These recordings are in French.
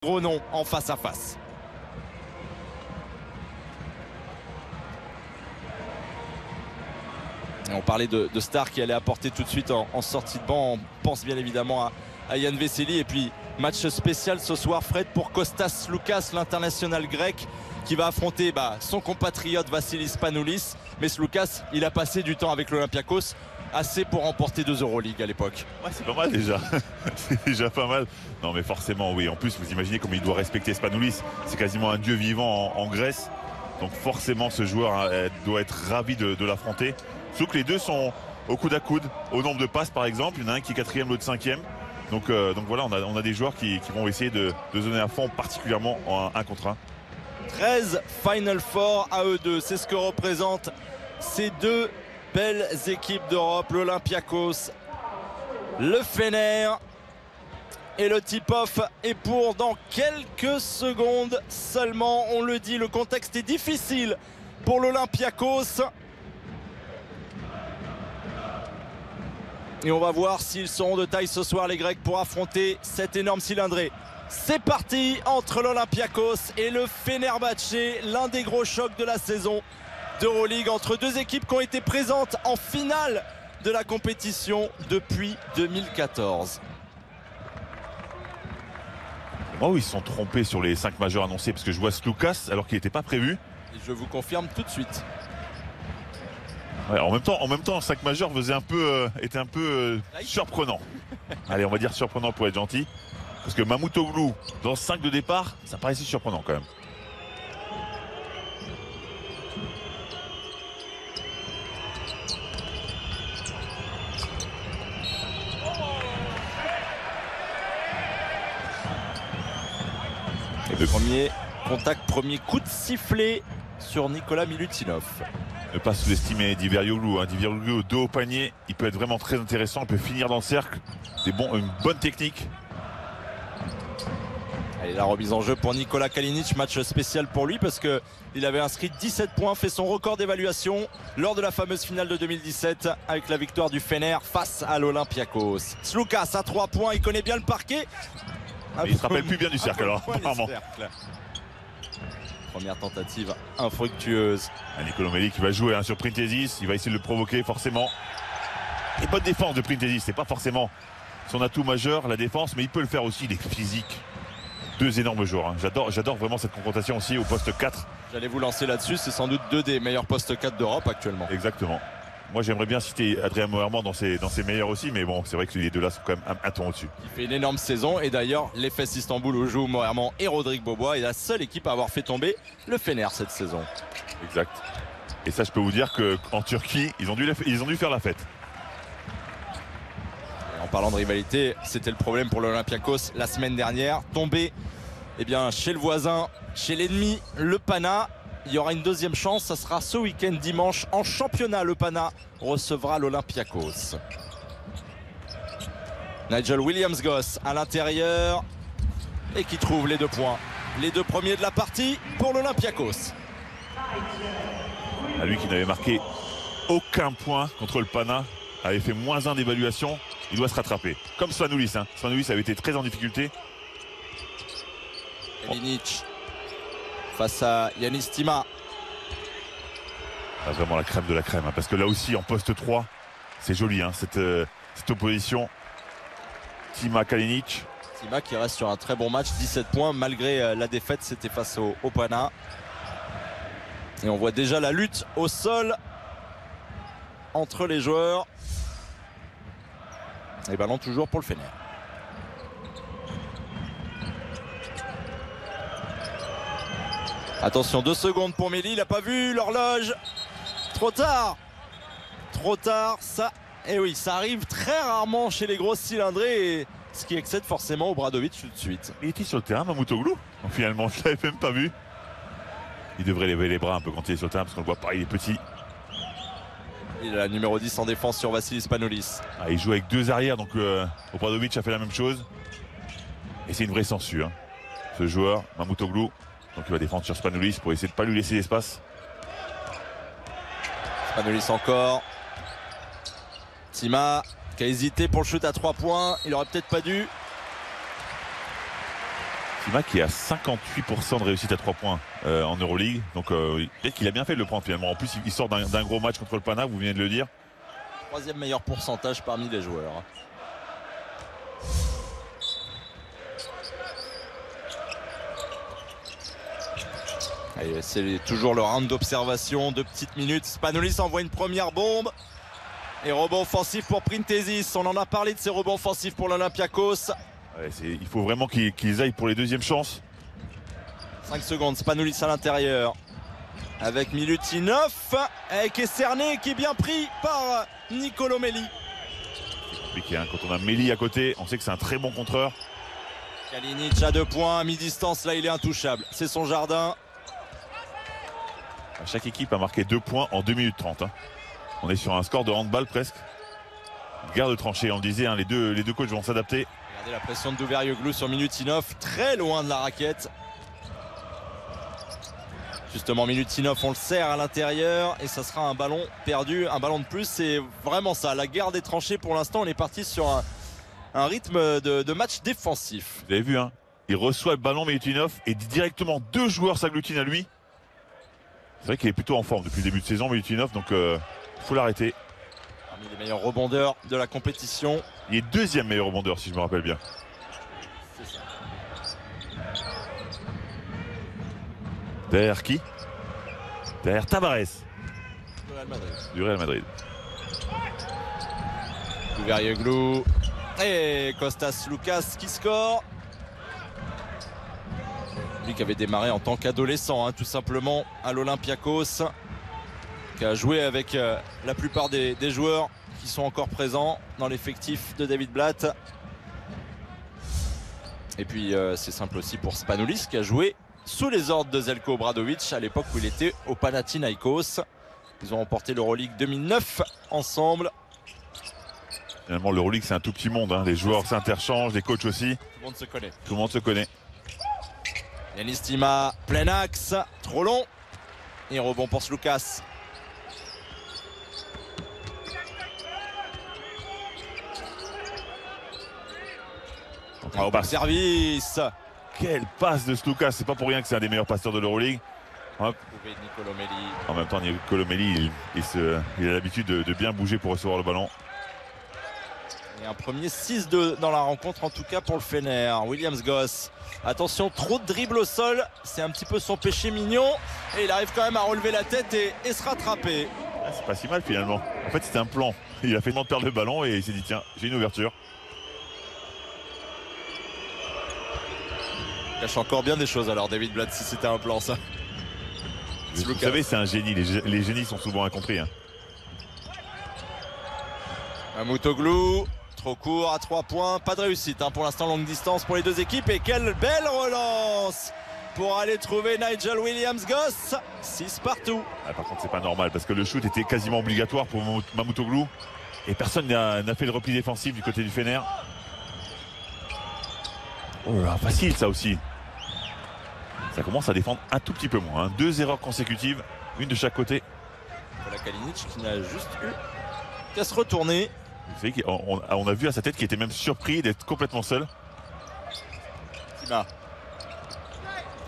gros nom en face à face. Et on parlait de stars qui allaient apporter tout de suite en sortie de banc. On pense bien évidemment à Yann Vesely. Et puis match spécial ce soir, Fred, pour Kostas Sloukas, l'international grec, qui va affronter son compatriote Vassilis Spanoulis. Mais Sloukas, il a passé du temps avec l'Olympiakos, assez pour remporter 2 Euroleague à l'époque. Ouais, c'est pas mal déjà. C'est déjà pas mal. Non mais forcément oui. En plus vous imaginez comme il doit respecter Spanoulis. C'est quasiment un dieu vivant en Grèce. Donc forcément ce joueur doit être ravi de l'affronter. Sauf que les deux sont au coude à coude, au nombre de passes par exemple. Il y en a un qui est 4e, l'autre 5e. Donc voilà, on a des joueurs qui vont essayer de donner à fond, particulièrement en 1 contre 1. 13 Final Four à eux deux. C'est ce que représentent ces deux belles équipes d'Europe, l'Olympiakos, le Fener. Et le tip-off est pour dans quelques secondes seulement. On le dit, le contexte est difficile pour l'Olympiakos. Et on va voir s'ils seront de taille ce soir, les Grecs, pour affronter cet énorme cylindré. C'est parti entre l'Olympiakos et le Fenerbahçe, l'un des gros chocs de la saison d'Euroleague entre deux équipes qui ont été présentes en finale de la compétition depuis 2014. Oh oui, ils se sont trompés sur les 5 majeurs annoncés parce que je vois Sloukas alors qu'il n'était pas prévu. Et je vous confirme tout de suite. Ouais, en même temps, 5 majeurs était un peu surprenant. Allez, on va dire surprenant pour être gentil. Parce que Mamoutoglou, dans 5 de départ, ça paraissait surprenant quand même. Et le premier contact, premier coup de sifflet sur Nicolas Milutinov. Ne pas sous-estimer Diverioglou. Diverioglou au dos au panier, il peut être vraiment très intéressant. Il peut finir dans le cercle. Une bonne technique. Allez, la remise en jeu pour Nikola Kalinic, match spécial pour lui parce qu'il avait inscrit 17 points, fait son record d'évaluation lors de la fameuse finale de 2017 avec la victoire du Fener face à l'Olympiakos. Sloukas à 3 points, il connaît bien le parquet. Il se rappelle plus bien du cercle alors, apparemment. Première tentative infructueuse. Nicolo Melli qui va jouer sur Printezis, il va essayer de le provoquer forcément. Et bonne défense de Printezis, c'est pas forcément son atout majeur la défense, mais il peut le faire aussi, il est physique. 2 énormes joueurs. J'adore vraiment cette confrontation aussi au poste 4. J'allais vous lancer là-dessus, c'est sans doute 2 des meilleurs postes 4 d'Europe actuellement. Exactement. Moi j'aimerais bien citer Adrien Moerman dans ses meilleurs aussi, mais bon c'est vrai que les deux là sont quand même un ton au-dessus. Il fait une énorme saison et d'ailleurs l'Efes Istanbul où jouent Moerman et Rodrigue Bobois est la seule équipe à avoir fait tomber le Fener cette saison. Exact. Et ça je peux vous dire qu'en Turquie ils ont dû faire la fête. Et en parlant de rivalité, c'était le problème pour l'Olympiakos la semaine dernière, tombé chez le voisin, chez l'ennemi, le Pana. Il y aura une deuxième chance, ça sera ce week-end dimanche en championnat. Le Pana recevra l'Olympiakos. Nigel Williams-Goss à l'intérieur et qui trouve les 2 points. Les 2 premiers de la partie pour l'Olympiakos. Lui qui n'avait marqué aucun point contre le Pana, avait fait -1 d'évaluation, il doit se rattraper. Comme Spanoulis. Spanoulis avait été très en difficulté. Kalinic face à Yanis Tima. Vraiment la crème de la crème, parce que là aussi en poste 3 c'est joli cette opposition. Tima Kalinic. Tima qui reste sur un très bon match, 17 points malgré la défaite, c'était face au Pana. Et on voit déjà la lutte au sol entre les joueurs. Et ballon toujours pour le Fener. Attention, 2 secondes pour Melli, il n'a pas vu l'horloge. Trop tard, ça. Et oui, ça arrive très rarement chez les grosses cylindrées, et ce qui excède forcément Obradovic tout de suite. Il était sur le terrain, Mamoutoglou. Finalement, je ne l'avais même pas vu. Il devrait lever les bras un peu quand il est sur le terrain, parce qu'on le voit pas, il est petit. Il a la numéro 10 en défense sur Vassilis Spanoulis. Il joue avec 2 arrières, donc Obradovic a fait la même chose. Et c'est une vraie censure. Ce joueur, Mamoutoglou. Donc il va défendre sur Spanoulis pour essayer de ne pas lui laisser l'espace. Spanoulis encore. Tima qui a hésité pour le shoot à 3 points. Il aurait peut-être pas dû. Sima qui est à 58% de réussite à 3 points en Euroleague. Donc peut-être qu'il a bien fait de le prendre finalement. En plus, il sort d'un gros match contre le Pana, vous venez de le dire. Troisième meilleur pourcentage parmi les joueurs. C'est toujours le round d'observation, 2 petites minutes. Spanoulis envoie une première bombe. Et rebond offensif pour Printezis. On en a parlé de ces rebonds offensifs pour l'Olympiakos. Ouais, il faut vraiment qu'ils aillent pour les deuxièmes chances. 5 secondes, Spanoulis à l'intérieur. Avec Milutinov. Qui est cerné, qui est bien pris par Nicolo Melli. C'est compliqué, hein. Quand on a Melli à côté, on sait que c'est un très bon contreur. Kalinic à 2 points, à mi-distance, là il est intouchable. C'est son jardin. Chaque équipe a marqué 2 points en 2 minutes 30. Hein. On est sur un score de handball presque. Garde tranchée, on le disait, hein, les deux coachs vont s'adapter. Regardez la pression de Douverioglou sur Milutinov, très loin de la raquette. Justement, Milutinov, on le serre à l'intérieur et ça sera un ballon perdu, un ballon de plus. C'est vraiment ça, la guerre des tranchées pour l'instant. On est parti sur un rythme de match défensif. Vous avez vu, hein, il reçoit le ballon Milutinov et directement 2 joueurs s'agglutinent à lui. C'est vrai qu'il est plutôt en forme depuis le début de saison, Milutinov, donc il faut l'arrêter. Parmi les meilleurs rebondeurs de la compétition. Il est 2e meilleur rebondeur, si je me rappelle bien. C'est ça. Derrière qui? Derrière Tavares. Du Real Madrid. Du Real Madrid. Douverioglou et Kostas Loukas qui score. Lui qui avait démarré en tant qu'adolescent, hein, tout simplement, à l'Olympiakos, qui a joué avec la plupart des joueurs qui sont encore présents dans l'effectif de David Blatt. Et puis c'est simple aussi pour Spanoulis qui a joué sous les ordres de Zeljko Obradovic à l'époque où il était au Panathinaikos. Ils ont remporté l'Euroleague 2009 ensemble. Finalement, l'Euroleague, c'est un tout petit monde. Hein. Les joueurs s'interchangent, les coachs aussi. Tout le monde se connaît. Tout le monde se connaît. Yanis Tima, plein axe, trop long. Et rebond pour Sloukas. Oh, bah, service. Quelle passe de Sloukas. C'est pas pour rien que c'est un des meilleurs passeurs de l'Euroleague. Hop. Nicolo Melli. En même temps, Nicolo Melli, il a l'habitude de bien bouger pour recevoir le ballon. Et un premier 6-2 dans la rencontre, en tout cas pour le Fener. Williams Goss. Attention, trop de dribble au sol. C'est un petit peu son péché mignon. Et il arrive quand même à relever la tête et se rattraper. Ah, c'est pas si mal finalement. En fait, c'était un plan. Il a fait perdre le ballon et il s'est dit tiens, j'ai une ouverture. Il cache encore bien des choses alors, David Blatt, si c'était un plan, ça. Vous savez, c'est un génie. Les génies sont souvent incompris. Hein. Mamoutoglou. Trop court à 3 points, pas de réussite hein, pour l'instant, longue distance pour les deux équipes. Et quelle belle relance pour aller trouver Nigel Williams-Goss. 6 partout. Ah, par contre, c'est pas normal parce que le shoot était quasiment obligatoire pour Mamoutoglou et personne n'a fait le repli défensif du côté du Fener. Oh là, facile ça aussi. Ça commence à défendre un tout petit peu moins. Hein. 2 erreurs consécutives, une de chaque côté. Voilà Kalinic qui n'a juste eu qu'à se retourner. Vous savez qu'on a vu à sa tête qu'il était même surpris d'être complètement seul. Tima.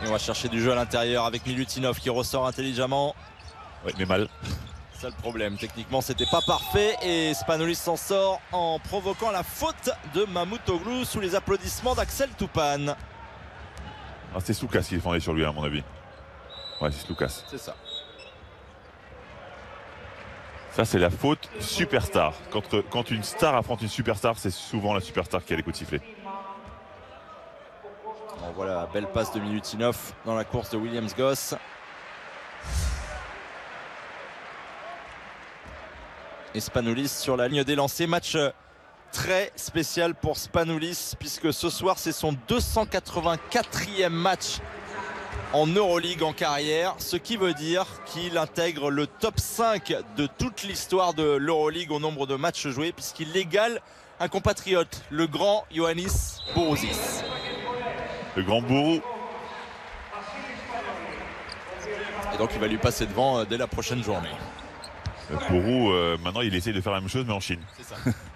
Et on va chercher du jeu à l'intérieur avec Milutinov qui ressort intelligemment. Oui, mais mal. C'est le problème. Techniquement, c'était pas parfait. Et Spanoulis s'en sort en provoquant la faute de Mamoutoglou sous les applaudissements d'Axel Toupane. Ah, c'est Sloukas qui défendait sur lui, à mon avis. Ouais, c'est Sloukas. C'est ça. Ça, c'est la faute superstar. Quand une star affronte une superstar, c'est souvent la superstar qui a les coups de sifflet. Bon, voilà, belle passe de Milutinov dans la course de Williams-Goss. Et Spanoulis sur la ligne des lancers. Match très spécial pour Spanoulis puisque ce soir, c'est son 284e match en Euroleague en carrière, ce qui veut dire qu'il intègre le top 5 de toute l'histoire de l'Euroleague au nombre de matchs joués, puisqu'il égale un compatriote, le grand Ioannis Bourousis. Le grand Bourou. Et donc il va lui passer devant dès la prochaine journée. Bourou, maintenant il essaie de faire la même chose mais en Chine. C'est ça.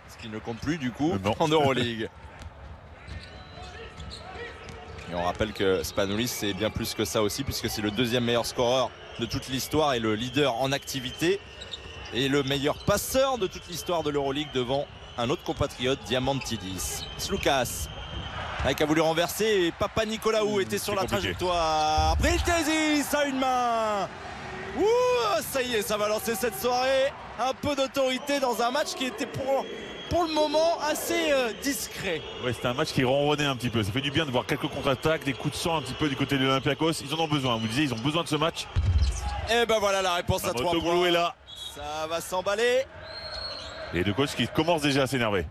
Ce qui ne compte plus du coup non. en Euroleague. Et on rappelle que Spanoulis c'est bien plus que ça aussi, puisque c'est le deuxième meilleur scoreur de toute l'histoire et le leader en activité et le meilleur passeur de toute l'histoire de l'Euroleague devant un autre compatriote, Diamantidis. Sloukas qui a voulu renverser et Papa Nicolaou était sur la trajectoire. Printezis à une main. Ouh, ça y est, ça va lancer cette soirée. Un peu d'autorité dans un match qui était pour le moment assez discret. Ouais, c'était un match qui ronronnait un petit peu. Ça fait du bien de voir quelques contre-attaques, des coups de sang un petit peu du côté de l'Olympiakos. Ils en ont besoin. Vous disiez, ils ont besoin de ce match. Et ben voilà la réponse à 3 points. Est là. Ça va s'emballer. Et deux coachs qui commencent déjà à s'énerver.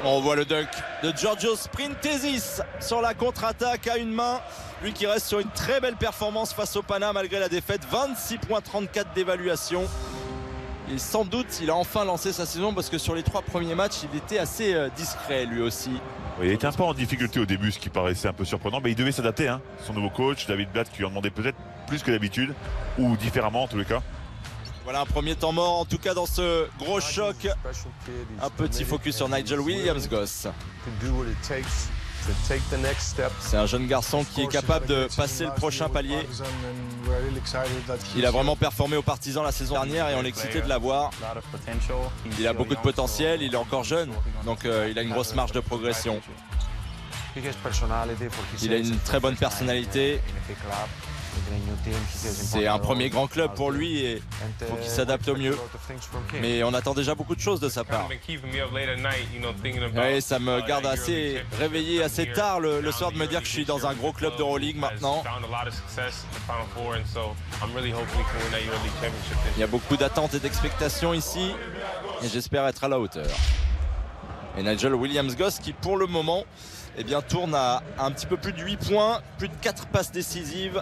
On voit le dunk de Georgios Printezis sur la contre-attaque à une main. Lui qui reste sur une très belle performance face au Pana malgré la défaite. 26,34 d'évaluation. Et sans doute, il a enfin lancé sa saison parce que sur les 3 premiers matchs, il était assez discret lui aussi. Oui, il était un peu en difficulté au début, ce qui paraissait un peu surprenant. Mais il devait s'adapter. Hein. Son nouveau coach, David Blatt, qui lui en demandait peut-être plus que d'habitude, ou différemment en tous les cas. Voilà un premier temps mort en tout cas dans ce gros choc. Un petit focus sur Nigel Williams-Goss. C'est un jeune garçon qui est capable de passer le prochain palier. Il a vraiment performé aux Partisans la saison dernière et on est excité de l'avoir. Il a beaucoup de potentiel, il est encore jeune, donc il a une grosse marge de progression. Il a une très bonne personnalité. C'est un premier grand club pour lui et il faut qu'il s'adapte au mieux. Mais on attend déjà beaucoup de choses de sa part. Et ça me garde assez réveillé assez tard le soir de me dire que je suis dans un gros club d'Euroleague maintenant. Il y a beaucoup d'attentes et d'expectations ici et j'espère être à la hauteur. Et Nigel Williams-Goss qui pour le moment tourne à un petit peu plus de 8 points, plus de 4 passes décisives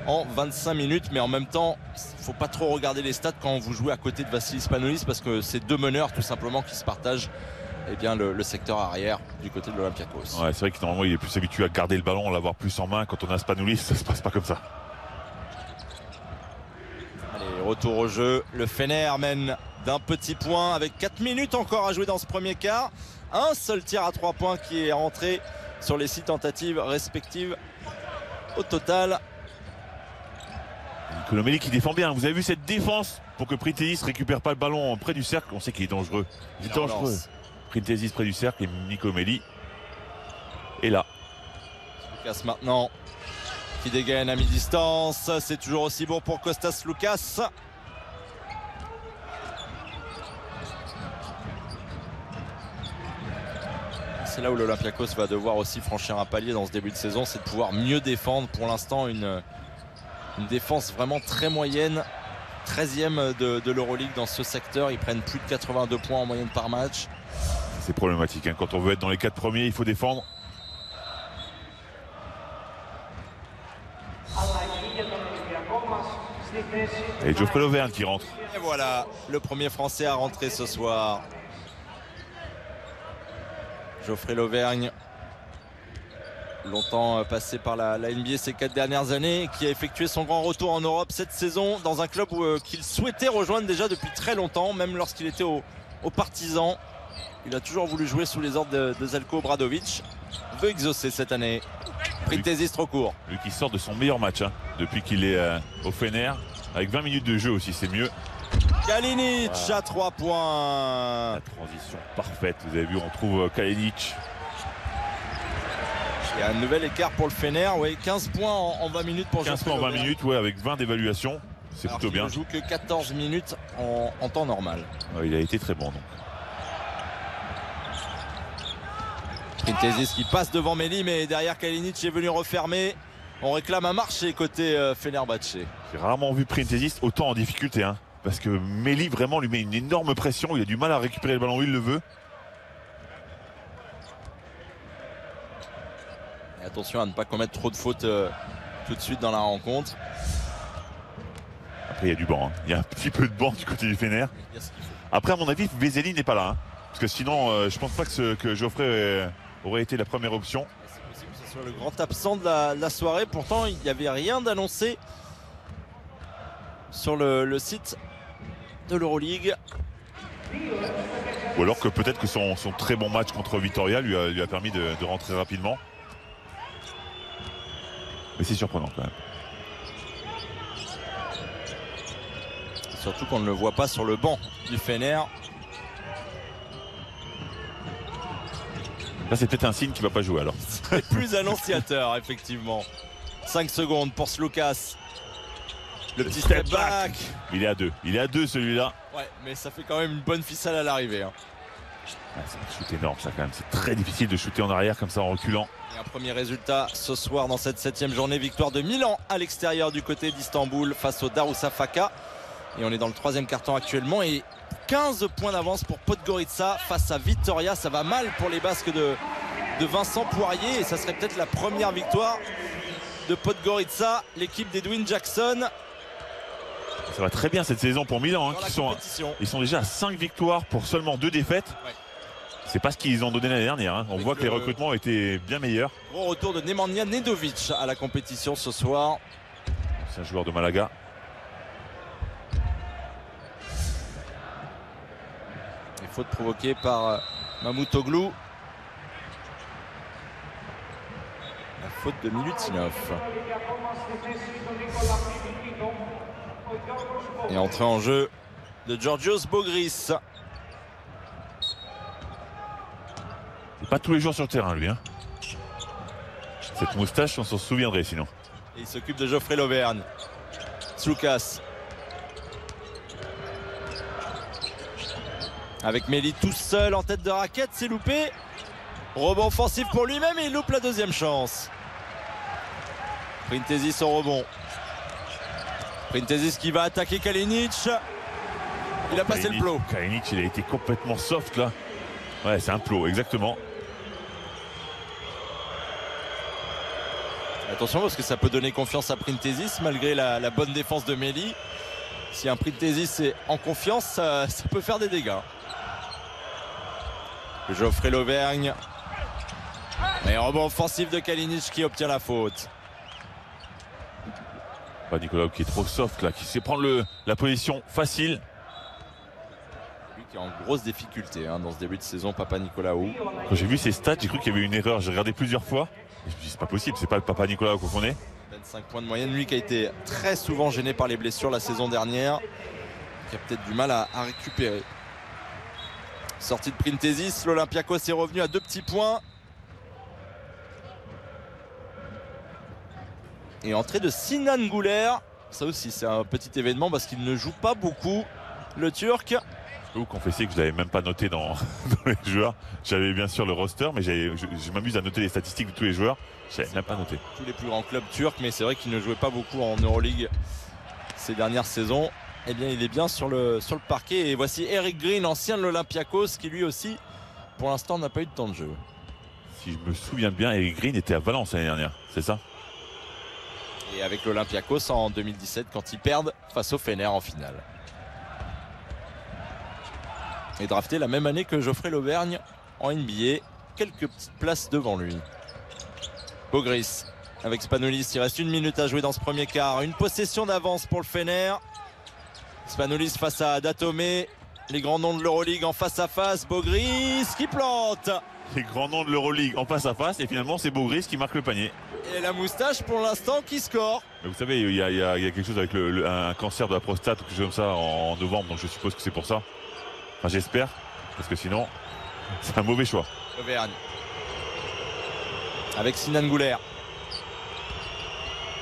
en 25 minutes, mais en même temps il ne faut pas trop regarder les stats quand vous jouez à côté de Vassilis Spanoulis parce que c'est deux meneurs tout simplement qui se partagent le secteur arrière du côté de l'Olympiakos. Ouais, c'est vrai que normalement il est plus habitué à garder le ballon, à l'avoir plus en main. Quand on a Spanoulis, ça se passe pas comme ça. Allez, retour au jeu, le Fener mène d'un petit point avec 4 minutes encore à jouer dans ce premier quart. Un seul tir à 3 points qui est rentré sur les 6 tentatives respectives au total. Nicolomelli qui défend bien. Vous avez vu cette défense pour que Printezis récupère pas le ballon près du cercle. On sait qu'il est dangereux. Il est dangereux. Printezis près du cercle et Nicolomelli est là. Lucas maintenant qui dégaine à mi-distance. C'est toujours aussi bon pour Kostas Sloukas. C'est là où l'Olympiakos va devoir aussi franchir un palier dans ce début de saison, c'est de pouvoir mieux défendre. Pour l'instant, une défense vraiment très moyenne, 13e de l'Euroleague dans ce secteur. Ils prennent plus de 82 points en moyenne par match. C'est problématique, hein. Quand on veut être dans les 4 premiers, il faut défendre. Et Geoffrey Lauvergne qui rentre. Et voilà, le premier Français à rentrer ce soir. Geoffrey Lauvergne, longtemps passé par la NBA ces 4 dernières années, qui a effectué son grand retour en Europe cette saison dans un club qu'il souhaitait rejoindre déjà depuis très longtemps, même lorsqu'il était aux Partisans. Il a toujours voulu jouer sous les ordres de Zeljko Obradovic. Veut exaucer cette année. Printezis trop court. Lui qui sort de son meilleur match depuis qu'il est au Fener, avec 20 minutes de jeu aussi, c'est mieux. Kalinic à 3 points. La transition parfaite, vous avez vu, on trouve Kalinic. Il y a un nouvel écart pour le Fener, 15 points en 20 minutes pour 15 points en 20 minutes, avec 20 d'évaluation, c'est plutôt bien. Il ne joue que 14 minutes en temps normal. Il a été très bon donc. Printezis qui passe devant Méli, mais derrière Kalinic est venu refermer. On réclame un marché côté Fenerbahçe. J'ai rarement vu Printezis autant en difficulté, parce que Méli vraiment lui met une énorme pression. Il a du mal à récupérer le ballon où il le veut. Et attention à ne pas commettre trop de fautes tout de suite dans la rencontre. Après il y a du banc, il y a un petit peu de banc du côté du Fener. Après à mon avis Veseli n'est pas là, parce que sinon je pense pas que Geoffrey aurait été la première option. C'est possible que ce soit le grand absent de la soirée. Pourtant il n'y avait rien d'annoncé sur le site de l'Euroleague. Ou alors que peut-être que son très bon match contre Vitoria lui a permis de rentrer rapidement. Mais c'est surprenant quand même. Surtout qu'on ne le voit pas sur le banc du Fener. Là c'est peut-être un signe qu'il ne va pas jouer alors. C'est plus annonciateur effectivement. 5 secondes pour Sloukas. Le petit step back. Il est à 2. Il est à 2 celui-là. Ouais, mais ça fait quand même une bonne ficelle à l'arrivée. Hein. C'est un shoot énorme ça quand même. C'est très difficile de shooter en arrière comme ça en reculant. Et un premier résultat ce soir dans cette 7e journée. Victoire de Milan à l'extérieur du côté d'Istanbul face au Darüşşafaka. Et on est dans le 3e quart-temps actuellement. Et 15 points d'avance pour Podgorica face à Vitoria. Ça va mal pour les Basques de Vincent Poirier. Et ça serait peut-être la première victoire de Podgorica, l'équipe d'Edwin Jackson. Ça va très bien cette saison pour Milan. Hein, ils sont déjà à 5 victoires pour seulement 2 défaites. Ouais. C'est pas ce qu'ils ont donné l'année dernière. Hein. On voit que les recrutements ont été bien meilleurs. Gros retour de Nemanja Nedovic à la compétition ce soir. C'est un joueur de Malaga. Et faute provoquée par Mamoutoglou. La faute de Milutinov. Et entrée en jeu de Georgios Bogris. C'est pas tous les jours sur le terrain lui. Hein. Cette moustache, on s'en souviendrait sinon. Et il s'occupe de Geoffrey Lauvergne. Sloukas. Avec Méli tout seul en tête de raquette, c'est loupé. Rebond offensif pour lui-même et il loupe la deuxième chance. Printezis au rebond. Printezis qui va attaquer Kalinic. Il a passé le plot. Kalinic, il a été complètement soft là. Ouais, c'est un plot, exactement. Attention parce que ça peut donner confiance à Printezis malgré la bonne défense de Méli. Si un Printezis est en confiance, ça peut faire des dégâts. Geoffrey Lauvergne. Et rebond offensif de Kalinic qui obtient la faute. Nicolas qui est trop soft là, qui sait prendre la position facile. Lui qui est en grosse difficulté dans ce début de saison, Papa Nicolaou. Quand j'ai vu ses stats, j'ai cru qu'il y avait une erreur. J'ai regardé plusieurs fois. Et je me suis dit c'est pas possible, c'est pas le Papa Nicolaou qu'on connaît. 25 points de moyenne, lui qui a été très souvent gêné par les blessures la saison dernière. Qui a peut-être du mal à récupérer. Sortie de Printezis, l'Olympiakos est revenu à 2 petits points. Et entrée de Sinan Gouler. Ça aussi c'est un petit événement parce qu'il ne joue pas beaucoup, le Turc. Je peux vous confesser que je ne l'avais même pas noté dans les joueurs. J'avais bien sûr le roster, mais je m'amuse à noter les statistiques de tous les joueurs. Je n'avais même pas noté. Tous les plus grands clubs turcs, mais c'est vrai qu'il ne jouait pas beaucoup en Euroleague ces dernières saisons. Eh bien il est bien sur le parquet. Et voici Eric Green, ancien de l'Olympiakos, qui lui aussi pour l'instant n'a pas eu de temps de jeu. Si je me souviens bien, Eric Green était à Valence l'année dernière, c'est ça? Et avec l'Olympiakos en 2017 quand ils perdent face au Fener en finale. Et drafté la même année que Geoffrey Lauvergne en NBA. Quelques petites places devant lui. Bogris avec Spanoulis. Il reste 1 minute à jouer dans ce premier quart. Une possession d'avance pour le Fener. Spanoulis face à Datome. Les grands noms de l'Euroleague en face à face. Bogris qui plante. Les grands noms de l'Euroleague en face à face. Et finalement c'est Bogris qui marque le panier. Et la moustache pour l'instant qui score. Mais vous savez, il y a quelque chose avec un cancer de la prostate ou quelque chose comme ça en novembre. Donc je suppose que c'est pour ça. Enfin j'espère. Parce que sinon c'est un mauvais choix. Auvergne. Avec Sinan Gouler.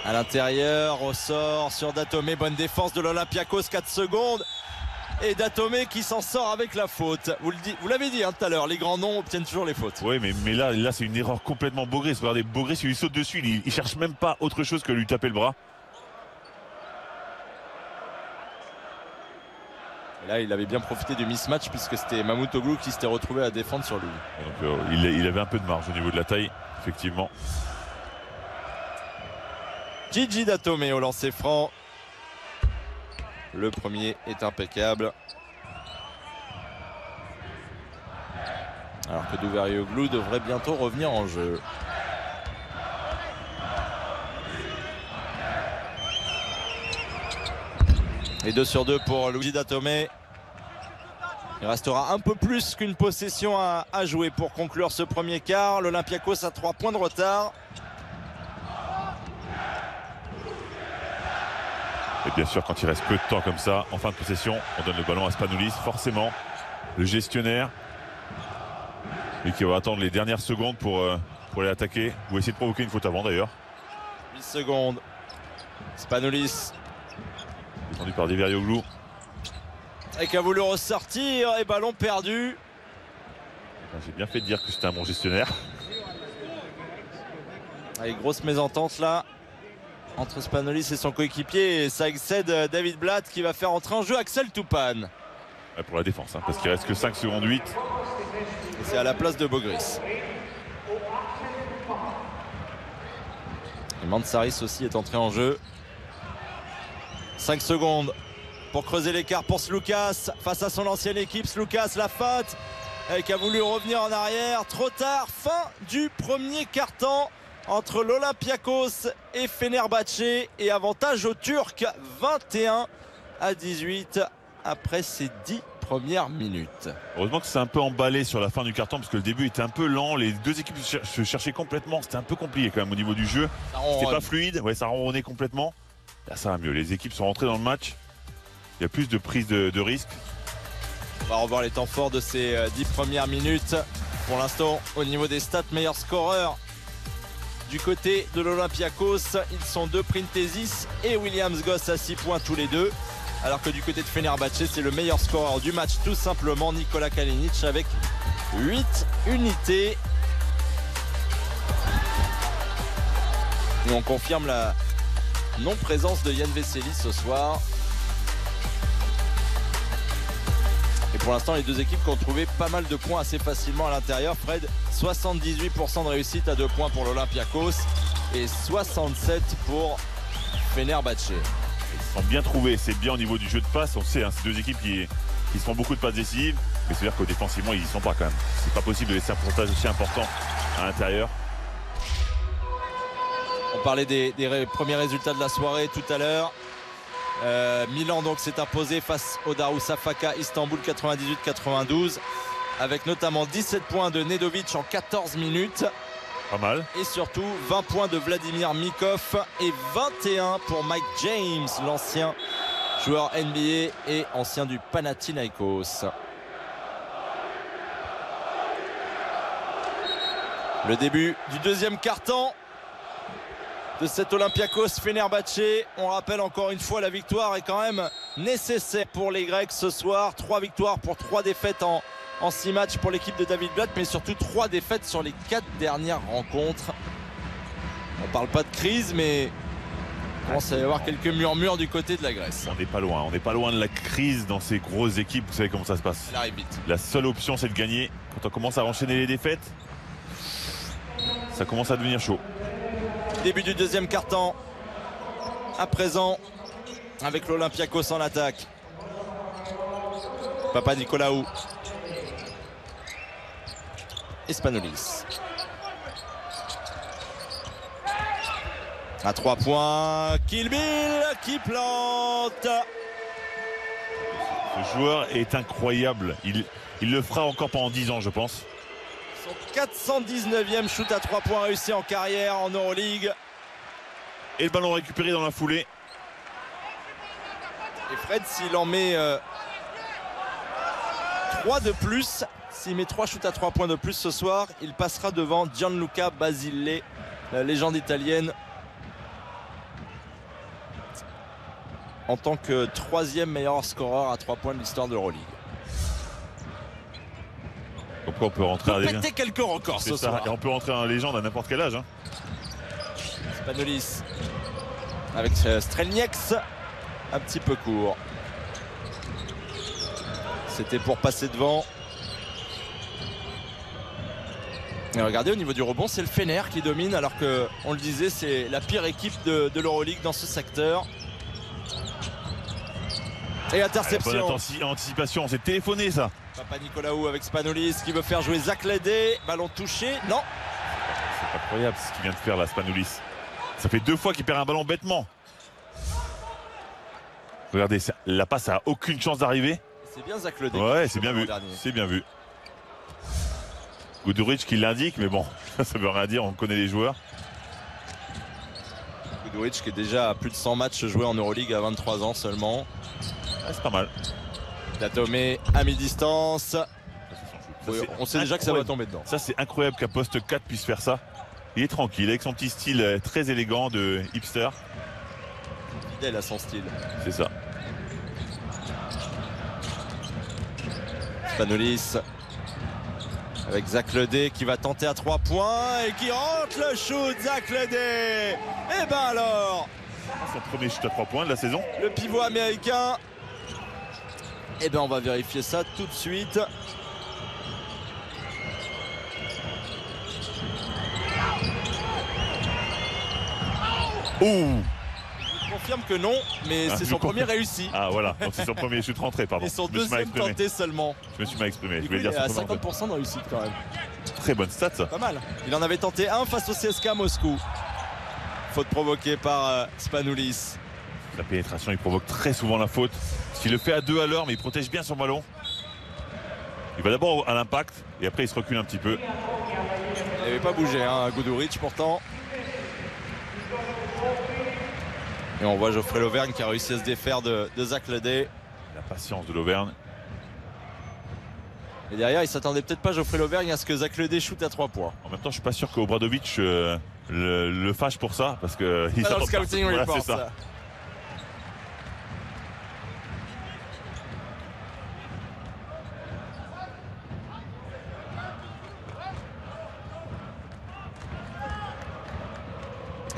À l'intérieur, au sort sur Datome. Bonne défense de l'Olympiakos, 4 secondes. Et Datome qui s'en sort avec la faute. Vous l'avez dit tout à l'heure, les grands noms obtiennent toujours les fautes. Oui, mais là c'est une erreur complètement Bogris. Regardez, Bogris il lui saute dessus, il cherche même pas autre chose que lui taper le bras. Et là, il avait bien profité du mismatch puisque c'était Mamoutoglou qui s'était retrouvé à défendre sur lui. Donc, il avait un peu de marge au niveau de la taille, effectivement. Gigi Datome au lancer franc. Le premier est impeccable. Alors que Duverioglu devrait bientôt revenir en jeu. Et 2 sur 2 pour Luigi Datome. Il restera un peu plus qu'une possession à jouer pour conclure ce premier quart. L'Olympiakos a 3 points de retard. Et bien sûr, quand il reste peu de temps comme ça, en fin de possession, on donne le ballon à Spanoulis. Forcément, le gestionnaire, lui qui va attendre les dernières secondes pour aller attaquer ou essayer de provoquer une faute avant d'ailleurs. 8 secondes. Spanoulis. Défendu par Deverioglu. Et qui a voulu ressortir et ballon perdu. J'ai bien fait de dire que c'était un bon gestionnaire. Allez, grosse mésentente là entre Spanoulis et son coéquipier, et ça excède David Blatt qui va faire entrer en jeu Axel Toupane. Ouais, pour la défense, parce qu'il reste que 5 secondes 8. Et c'est à la place de Bogris. Et Mansaris aussi est entré en jeu. 5 secondes pour creuser l'écart pour Sloukas face à son ancienne équipe. Sloukas, la faute, qui a voulu revenir en arrière. Trop tard, fin du premier quart-temps entre l'Olympiakos et Fenerbahçe. Et avantage aux Turcs, 21-18 après ces 10 premières minutes. Heureusement que c'est un peu emballé sur la fin du carton parce que le début était un peu lent. Les deux équipes se cherchaient complètement. C'était un peu compliqué quand même au niveau du jeu. C'était pas fluide. Ouais, ça ronronnait complètement. Là, ça va mieux. Les équipes sont rentrées dans le match. Il y a plus de prise de risque. On va revoir les temps forts de ces 10 premières minutes. Pour l'instant, au niveau des stats, meilleur scoreur du côté de l'Olympiakos. Ils sont 2 Printezis et Williams Goss à 6 points tous les deux. Alors que du côté de Fenerbahçe, c'est le meilleur scoreur du match, tout simplement Nikola Kalinic avec 8 unités. Et on confirme la non-présence de Yann Vesely ce soir. Et pour l'instant, les deux équipes qui ont trouvé pas mal de points assez facilement à l'intérieur. Fred, 78% de réussite à 2 points pour l'Olympiakos et 67 pour Fenerbahçe. Ils sont bien trouvés, c'est bien au niveau du jeu de passe. On sait, c'est deux équipes qui se font beaucoup de passes décisives. Mais c'est-à-dire qu'au défensivement, ils y sont pas quand même. C'est pas possible de laisser un pourcentage aussi important à l'intérieur. On parlait des premiers résultats de la soirée tout à l'heure. Milan donc s'est imposé face au Darussafaka Istanbul 98-92 avec notamment 17 points de Nedovic en 14 minutes. Pas mal. Et surtout 20 points de Vladimir Mikov et 21 pour Mike James, l'ancien joueur NBA et ancien du Panathinaikos. Le début du deuxième quart-temps de cet Olympiakos Fenerbahçe. On rappelle encore une fois, la victoire est quand même nécessaire pour les Grecs ce soir. 3 victoires pour 3 défaites en 6 matchs pour l'équipe de David Blatt, mais surtout 3 défaites sur les 4 dernières rencontres. On parle pas de crise, mais il commence à y avoir quelques murmures du côté de la Grèce. On n'est pas loin, de la crise dans ces grosses équipes. Vous savez comment ça se passe. Elle arrive vite. La seule option, c'est de gagner. Quand on commence à enchaîner les défaites, ça commence à devenir chaud. Début du deuxième quart-temps. À présent, avec l'Olympiakos en attaque. Papanicolaou. Spanoulis. À 3 points. Kill Bill qui plante. Ce joueur est incroyable. Il le fera encore pendant 10 ans, je pense. Son 419e shoot à 3 points réussi en carrière en Euroleague. Et le ballon récupéré dans la foulée. Et Fred, s'il en met 3 de plus, s'il met 3 shoots à 3 points de plus ce soir, il passera devant Gianluca Basile, la légende italienne, en tant que 3e meilleur scoreur à 3 points de l'histoire de l'Euroleague. Donc on peut rentrer à péter quelques records ce soir. Et on peut rentrer en légende à n'importe quel âge. Spanoulis avec Strelnieks, un petit peu court. C'était pour passer devant. Et regardez, au niveau du rebond, c'est le Fener qui domine, alors que, on le disait, c'est la pire équipe de l'Euroleague dans ce secteur. Et interception. Bonne anticipation, c'est téléphoné ça. Papanicolaou avec Spanoulis qui veut faire jouer Zach Lédé. Ballon touché, non. C'est incroyable ce qu'il vient de faire là, Spanoulis. Ça fait 2 fois qu'il perd un ballon bêtement. Regardez, la passe a aucune chance d'arriver. C'est bien Zach Ledé. Ouais, c'est bien vu. C'est bien vu. Guduric qui l'indique, mais bon, ça veut rien dire, on connaît les joueurs. Guduric qui est déjà à plus de 100 matchs joués en Euroleague à 23 ans seulement. Ouais, c'est pas mal. Datomé à mi-distance. Ça, on sait déjà que ça va tomber dedans. Ça, c'est incroyable qu'un poste 4 puisse faire ça. Il est tranquille, avec son petit style très élégant de hipster. Fidèle à son style. C'est ça. Spanoulis avec Zach Ledé qui va tenter à 3 points et qui rentre le shoot. Zach Ledé. Et ben alors, son premier shoot à 3 points de la saison. le pivot américain. Et ben on va vérifier ça tout de suite. Ouh. Je confirme que non, mais c'est son premier réussi. Ah voilà, donc c'est son premier shoot rentré, pardon. Et son deuxième tenté seulement. Je me suis mal exprimé. Du Je coup, vais il dire est à 50% de réussite quand même. Très bonne stat ça. Pas mal. Il en avait tenté un face au CSKA Moscou. Faute provoquée par Spanoulis. La pénétration, il provoque très souvent la faute. Il le fait à 2 à l'heure, mais il protège bien son ballon. Il va d'abord à l'impact et après il se recule un petit peu. Il n'avait pas bougé, hein, Guduric pourtant. Et on voit Geoffrey Lauvergne qui a réussi à se défaire de Zach Ledé. La patience de l'Auvergne. Et derrière, il s'attendait peut-être pas, Geoffrey Lauvergne, à ce que Zach Ledé shoot à 3 points. En même temps, je suis pas sûr qu'Obradovic le fâche pour ça, parce que il Dans le scouting voilà, report, c'est ça. ça.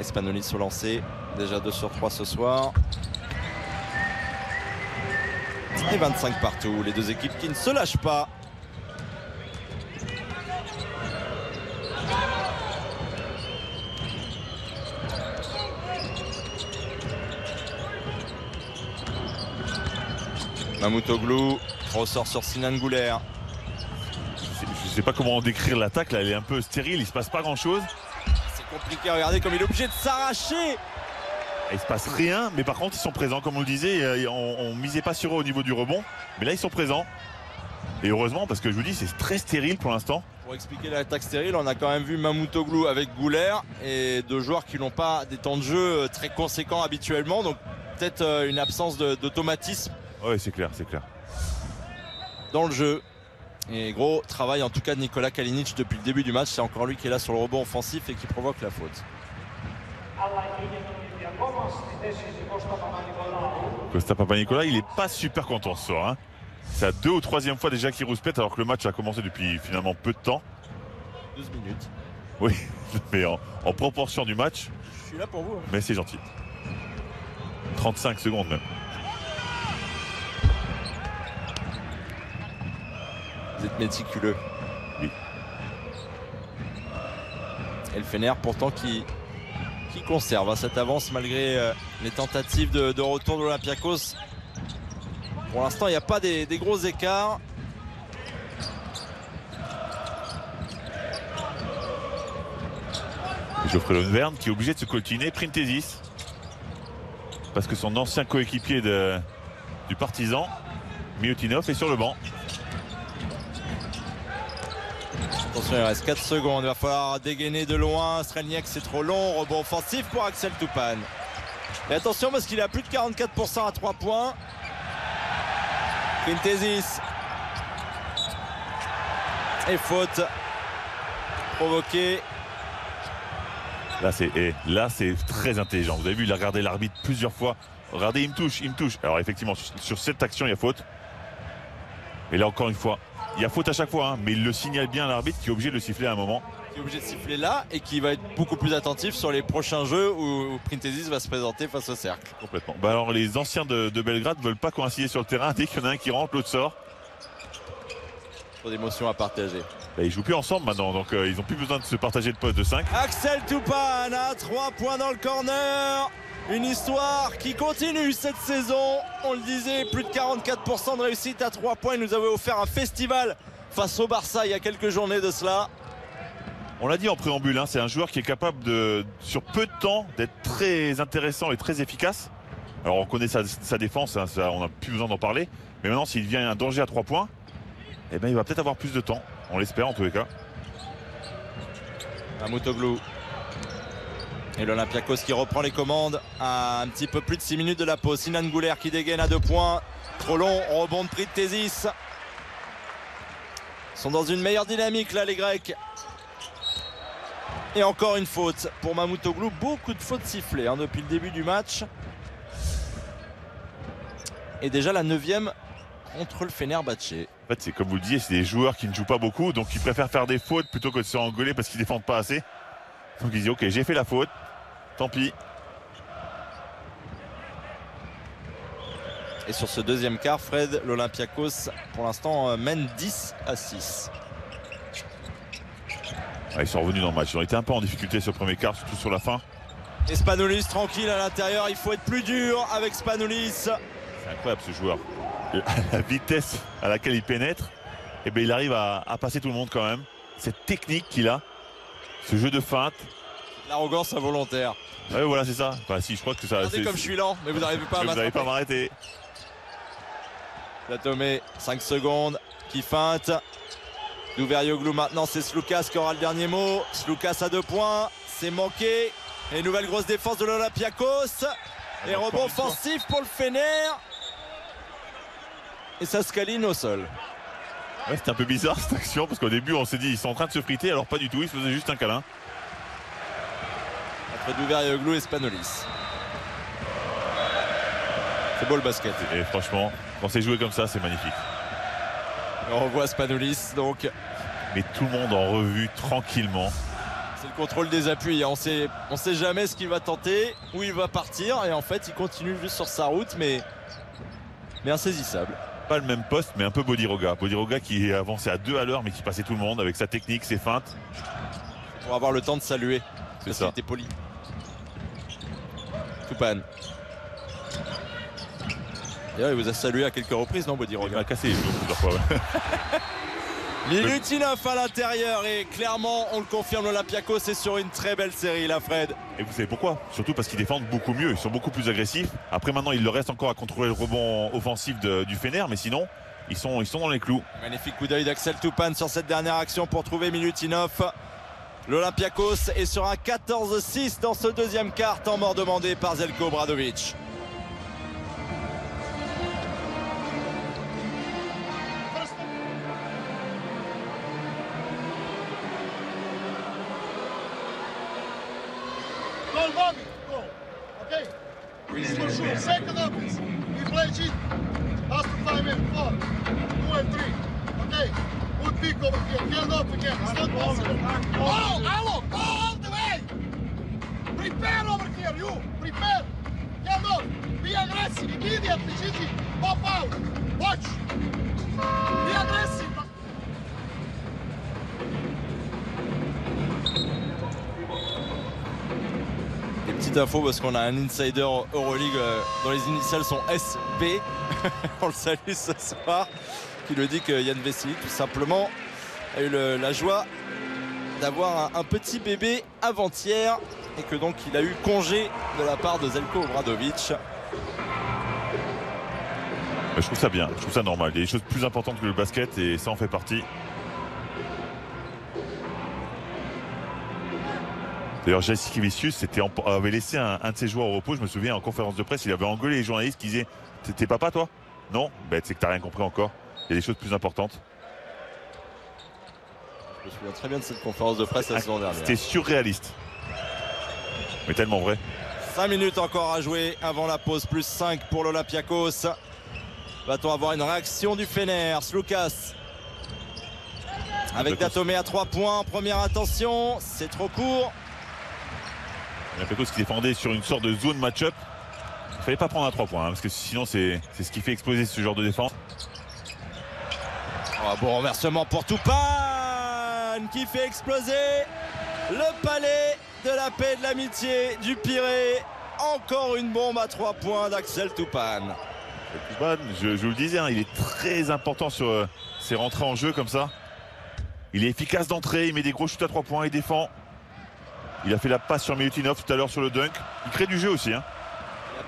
Spanoulis au lancer, déjà 2 sur 3 ce soir. Et 25 partout, les deux équipes qui ne se lâchent pas. Mamoutoglou ressort sur Sinan Gouler. Je sais pas comment décrire l'attaque, là elle est un peu stérile, il se passe pas grand chose. C'est compliqué, regardez comme il est obligé de s'arracher. Il se passe rien, mais par contre ils sont présents, comme on le disait, on misait pas sur eux au niveau du rebond, mais là ils sont présents. Et heureusement, parce que je vous dis, c'est très stérile pour l'instant. Pour expliquer l'attaque stérile, on a quand même vu Mamoutoglou avec Gouler et deux joueurs qui n'ont pas des temps de jeu très conséquents habituellement, donc peut-être une absence d'automatisme. Oui, c'est clair, c'est clair. Dans le jeu. Et gros travail en tout cas de Nikola Kalinic depuis le début du match. C'est encore lui qui est là sur le rebond offensif et qui provoque la faute. Costa Papanikolaou, il est pas super content ce soir. Hein. C'est la 2e ou 3e fois déjà qu'il rouspète alors que le match a commencé depuis finalement peu de temps. 12 minutes. Oui, mais en proportion du match. Je suis là pour vous. Mais c'est gentil. 35 secondes même. Vous êtes méticuleux. Oui. Et le Fener pourtant qui conserve cette avance malgré les tentatives de retour de l'Olympiakos. Pour l'instant il n'y a pas des gros écarts. Geoffrey Lauvergne qui est obligé de se coltiner Printezis parce que son ancien coéquipier du Partizan Milutinov est sur le banc. Attention, il reste 4 secondes, il va falloir dégainer de loin. Strelniak, c'est trop long, rebond offensif pour Axel Toupane. Et attention parce qu'il est à plus de 44% à 3 points. Printezis. Et faute provoquée. Là c'est très intelligent. Vous avez vu, il a regardé l'arbitre plusieurs fois. Regardez, il me touche. Alors effectivement, sur cette action, il y a faute. Et là encore une fois, il y a faute à chaque fois, hein, mais il le signale bien à l'arbitre qui est obligé de le siffler à un moment. Qui est obligé de siffler là et qui va être beaucoup plus attentif sur les prochains jeux où Printezis va se présenter face au cercle. Complètement. Bah alors les anciens de Belgrade ne veulent pas coïncider sur le terrain. Dès qu'il y en a un qui rentre, l'autre sort. Trop d'émotions à partager. Bah, ils jouent plus ensemble maintenant, donc ils n'ont plus besoin de se partager le poste de 5. Axel Toupane à 3 points dans le corner. Une histoire qui continue cette saison. On le disait, plus de 44% de réussite à 3 points. Il nous avait offert un festival face au Barça il y a quelques journées de cela. On l'a dit en préambule, hein, c'est un joueur qui est capable sur peu de temps d'être très intéressant et très efficace. Alors on connaît sa défense, hein, ça, on n'a plus besoin d'en parler. Mais maintenant, s'il devient un danger à 3 points, eh ben, il va peut-être avoir plus de temps. On l'espère en tous les cas. Mamoutoglou. Et l'Olympiakos qui reprend les commandes à un petit peu plus de 6 minutes de la pause. Sinan Gouler qui dégaine à 2 points. Trop long, rebond de Pritesis. Ils sont dans une meilleure dynamique là les Grecs. Et encore une faute pour Mamoutoglou. Beaucoup de fautes sifflées depuis le début du match. Et déjà la 9e contre le Fenerbahçe. En fait, c'est comme vous le disiez, c'est des joueurs qui ne jouent pas beaucoup, donc ils préfèrent faire des fautes plutôt que de se engueuler parce qu'ils défendent pas assez. Donc ils disent ok, j'ai fait la faute, tant pis. Et sur ce deuxième quart, Fred, l'Olympiakos pour l'instant mène 10-6. Ils sont revenus dans le match. Ils ont été un peu en difficulté sur le premier quart, surtout sur la fin. Et Spanoulis tranquille à l'intérieur. Il faut être plus dur avec Spanoulis. C'est incroyable ce joueur. La vitesse à laquelle il pénètre, et ben il arrive à passer tout le monde quand même. Cette technique qu'il a, ce jeu de feinte. L'arrogance involontaire. Ouais, voilà, c'est ça. Enfin, si, je crois que ça. Regardez comme je suis lent, mais vous n'arrivez pas à m'attraper. Vous n'arrivez pas à m'arrêter. Datomé, 5 secondes, qui feinte. Douverioglu maintenant, c'est Sloukas qui aura le dernier mot. Sloukas à 2 points, c'est manqué. Et nouvelle grosse défense de l'Olympiakos. Et rebond offensif pour le Fener. Et ça se câline au sol. Ouais, c'était un peu bizarre cette action parce qu'au début on s'est dit ils sont en train de se friter alors pas du tout, ils se faisaient juste un câlin. Entre Douverioglu et Spanoulis. C'est beau le basket. Et franchement, quand c'est joué comme ça, c'est magnifique. On revoit Spanoulis donc. Mais tout le monde en revue tranquillement. C'est le contrôle des appuis. On sait jamais ce qu'il va tenter, où il va partir. Et en fait, il continue juste sur sa route, mais insaisissable. Pas le même poste, mais un peu Bodiroga. Bodiroga qui avançait à 2 à l'heure, mais qui passait tout le monde avec sa technique, ses feintes. Pour avoir le temps de saluer. C'est ça. Il était poli. Toupane. D'ailleurs, il vous a salué à quelques reprises, non, Bodiroga? Il m'a cassé les genoux plusieurs fois. Ouais. Milutinov à l'intérieur et clairement, on le confirme, l'Olympiakos est sur une très belle série, là, Fred. Et vous savez pourquoi? Surtout parce qu'ils défendent beaucoup mieux, ils sont beaucoup plus agressifs. Après maintenant, il leur reste encore à contrôler le rebond offensif du Fener, mais sinon, ils sont dans les clous. Magnifique coup d'œil d'Axel Toupane sur cette dernière action pour trouver Milutinov. L'Olympiakos est sur un 14-6 dans ce deuxième quart, temps mort demandé par Zeljko Obradović. Second offense. We play cheat. Last 5 and 4. 2 and 3. Okay. Good pick over here. Get off again. It's not possible. Oh, Allo, go all the way. Prepare over here. You prepare. Get off. Be aggressive immediately. Gigi, pop out. Watch. Be aggressive. Petite info parce qu'on a un insider Euroleague dont les initiales sont SB. On le salue ce soir. Qui le dit que Yann Vesely tout simplement a eu la joie d'avoir un petit bébé avant-hier et que donc il a eu congé de la part de Zeljko Obradović. Je trouve ça bien, je trouve ça normal. Il y a des choses plus importantes que le basket et ça en fait partie. D'ailleurs, Jasikevičius avait laissé un de ses joueurs au repos. Je me souviens en conférence de presse, il avait engueulé les journalistes qui disaient « T'es papa toi ?» Non, ben, c'est que t'as rien compris encore. Il y a des choses plus importantes. Je me souviens très bien de cette conférence de presse la saison dernière. C'était surréaliste. Mais tellement vrai. 5 minutes encore à jouer avant la pause, plus 5 pour l'Olympiakos. Va-t-on avoir une réaction du Fener? Sloukas avec Datomé à 3 points. Première intention, c'est trop court. L'Olympiakos qui défendait sur une sorte de zone match-up. Il ne fallait pas prendre à 3 points, parce que sinon c'est ce qui fait exploser ce genre de défense. Oh, bon renversement pour Toupane qui fait exploser le palais de la paix et de l'amitié du Pirée. Encore une bombe à 3 points d'Axel Toupane. Toupane, je vous le disais, il est très important sur ses rentrées en jeu comme ça. Il est efficace d'entrée, il met des gros shoots à 3 points, il défend. Il a fait la passe sur Milutinov tout à l'heure sur le dunk. Il crée du jeu aussi. Il a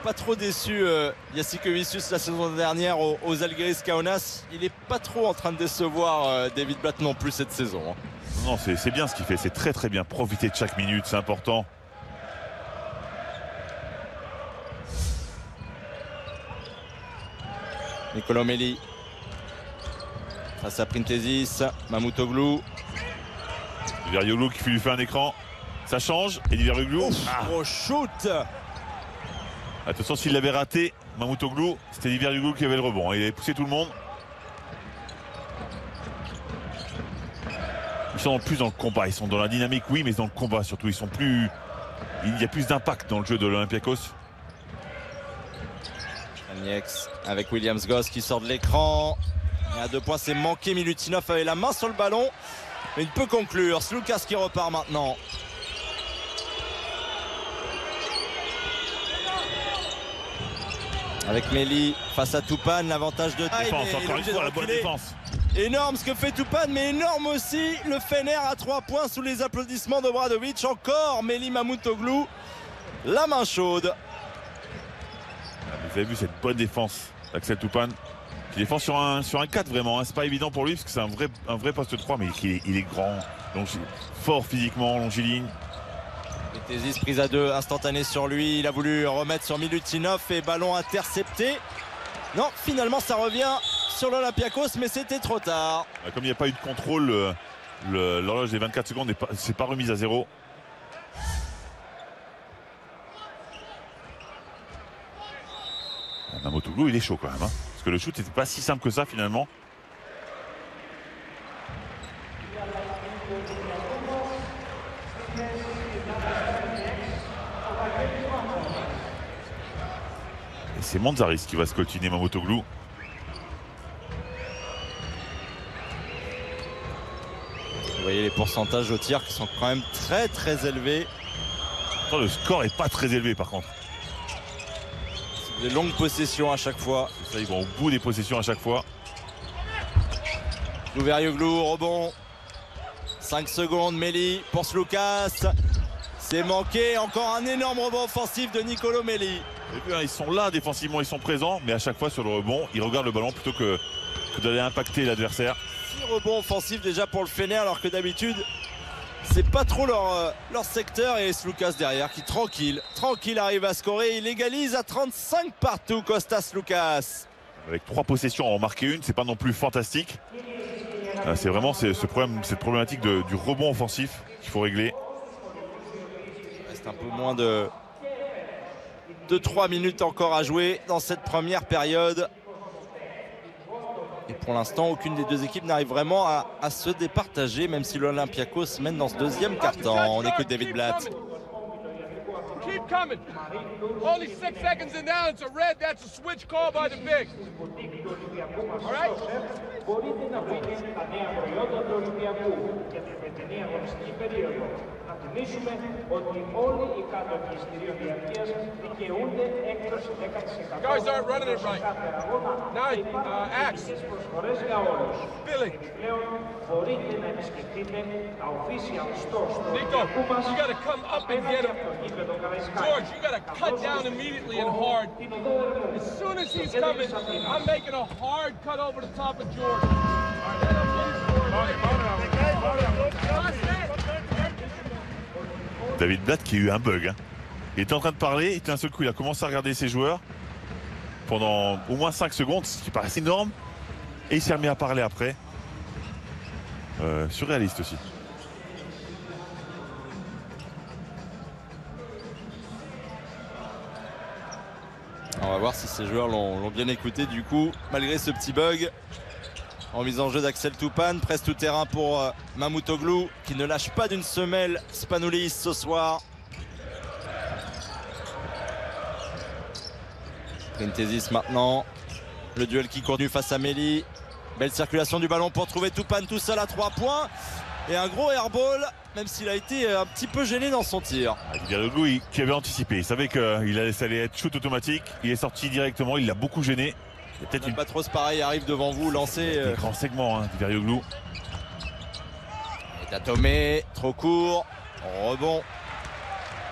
pas trop déçu Jasikevičius la saison dernière aux Žalgiris Kaunas. Il est pas trop en train de décevoir David Blatt non plus cette saison. Hein. Non, c'est bien ce qu'il fait, c'est très très bien. Profiter de chaque minute, c'est important. Nicolo Melli face à Printezis, Mamoutoglou. Diviaroglou qui lui fait un écran. Ça change et Diviaroglou. Gros shoot. Attention, s'il l'avait raté, Mamoutoglou, c'était Diviaroglou qui avait le rebond. Il avait poussé tout le monde. Ils sont plus dans le combat, ils sont dans la dynamique, oui, mais dans le combat surtout. Ils sont plus. Il y a plus d'impact dans le jeu de l'Olympiakos. Agnex avec Williams Goss qui sort de l'écran. Et à 2 points, c'est manqué. Milutinov avait la main sur le ballon. Mais il peut conclure. Sloukas qui repart maintenant. Avec Melli face à Toupane, l'avantage de Défense, encore une fois, la bonne défense. Énorme ce que fait Toupane, mais énorme aussi le Fener à 3 points sous les applaudissements d'Obradovic. Encore Melli Mamoutoglou, la main chaude. Vous avez vu cette bonne défense d'Axel Toupane qui défend sur un 4 vraiment. Hein. C'est pas évident pour lui parce que c'est un vrai poste 3, mais il est grand, fort physiquement, longiligne. Printezis prise à 2, instantanée sur lui. Il a voulu remettre sur Milutinov et ballon intercepté. Non, finalement ça revient sur l'Olympiakos, mais c'était trop tard. Comme il n'y a pas eu de contrôle, l'horloge des 24 secondes n'est pas remise à zéro. Mamoutoglou, il est chaud quand même. Hein, parce que le shoot n'était pas si simple que ça finalement. Et c'est Manzaris qui va se coltiner Mamoutoglou. Vous voyez les pourcentages au tir qui sont quand même très très élevés. Attends, le score n'est pas très élevé par contre. Des longues possessions à chaque fois. Ça, ils vont au bout des possessions à chaque fois. Diviaroglou, rebond. 5 secondes, Melli pour Sloukas. C'est manqué. Encore un énorme rebond offensif de Nicolo Melli. Ils sont là défensivement, ils sont présents, mais à chaque fois sur le rebond, ils regardent le ballon plutôt que d'aller impacter l'adversaire. 6 rebonds offensifs déjà pour le Fener, alors que d'habitude c'est pas trop leur secteur. Et Sloukas derrière qui tranquille arrive à scorer. Il égalise à 35 partout, Kostas Sloukas. Avec 3 possessions, en marquer une, c'est pas non plus fantastique. C'est vraiment cette problématique du rebond offensif qu'il faut régler. Il reste un peu moins de 3 minutes encore à jouer dans cette première période. Et pour l'instant, aucune des deux équipes n'arrive vraiment à se départager, même si l'Olympiakos mène dans ce deuxième quart-temps. On écoute David Blatt. Keep coming. Only 6 seconds and down. It's a red. That's a switch call by the big. All right? Θυμίσουμε ότι όλοι οι κάτοχοι εισιτηρίων διαρκείας δικαιούνται έκπτωση 10%. Guys aren't running it right. Now, Axe. Προσφορές για όλους. Billy. Επιπλέον, μπορείτε να επισκεφτείτε τα official stores του Nico, you got to come up and get him. George, you got to cut down immediately and hard. As soon as he's coming, I'm making a hard cut over the top of George. David Blatt qui a eu un bug. Hein. Il était en train de parler, et d'un seul coup il a commencé à regarder ses joueurs pendant au moins 5 secondes, ce qui paraît énorme, et il s'est remis à parler après. Surréaliste aussi. On va voir si ces joueurs l'ont bien écouté du coup, malgré ce petit bug. En mise en jeu d'Axel Toupane, presse tout terrain pour Mamoutoglou qui ne lâche pas d'une semelle Spanoulis ce soir. Printezis maintenant, le duel qui continue face à Melli. Belle circulation du ballon pour trouver Toupane tout seul à 3 points. Et un gros airball, même s'il a été un petit peu gêné dans son tir. Diviaroglou qui avait anticipé, il savait que ça allait être shoot automatique. Il est sorti directement, il l'a beaucoup gêné. Peut-être une Patros pareil arrive devant vous, lancé. Grand segment, hein, Diviaroglou. Et Tomé, trop court. Rebond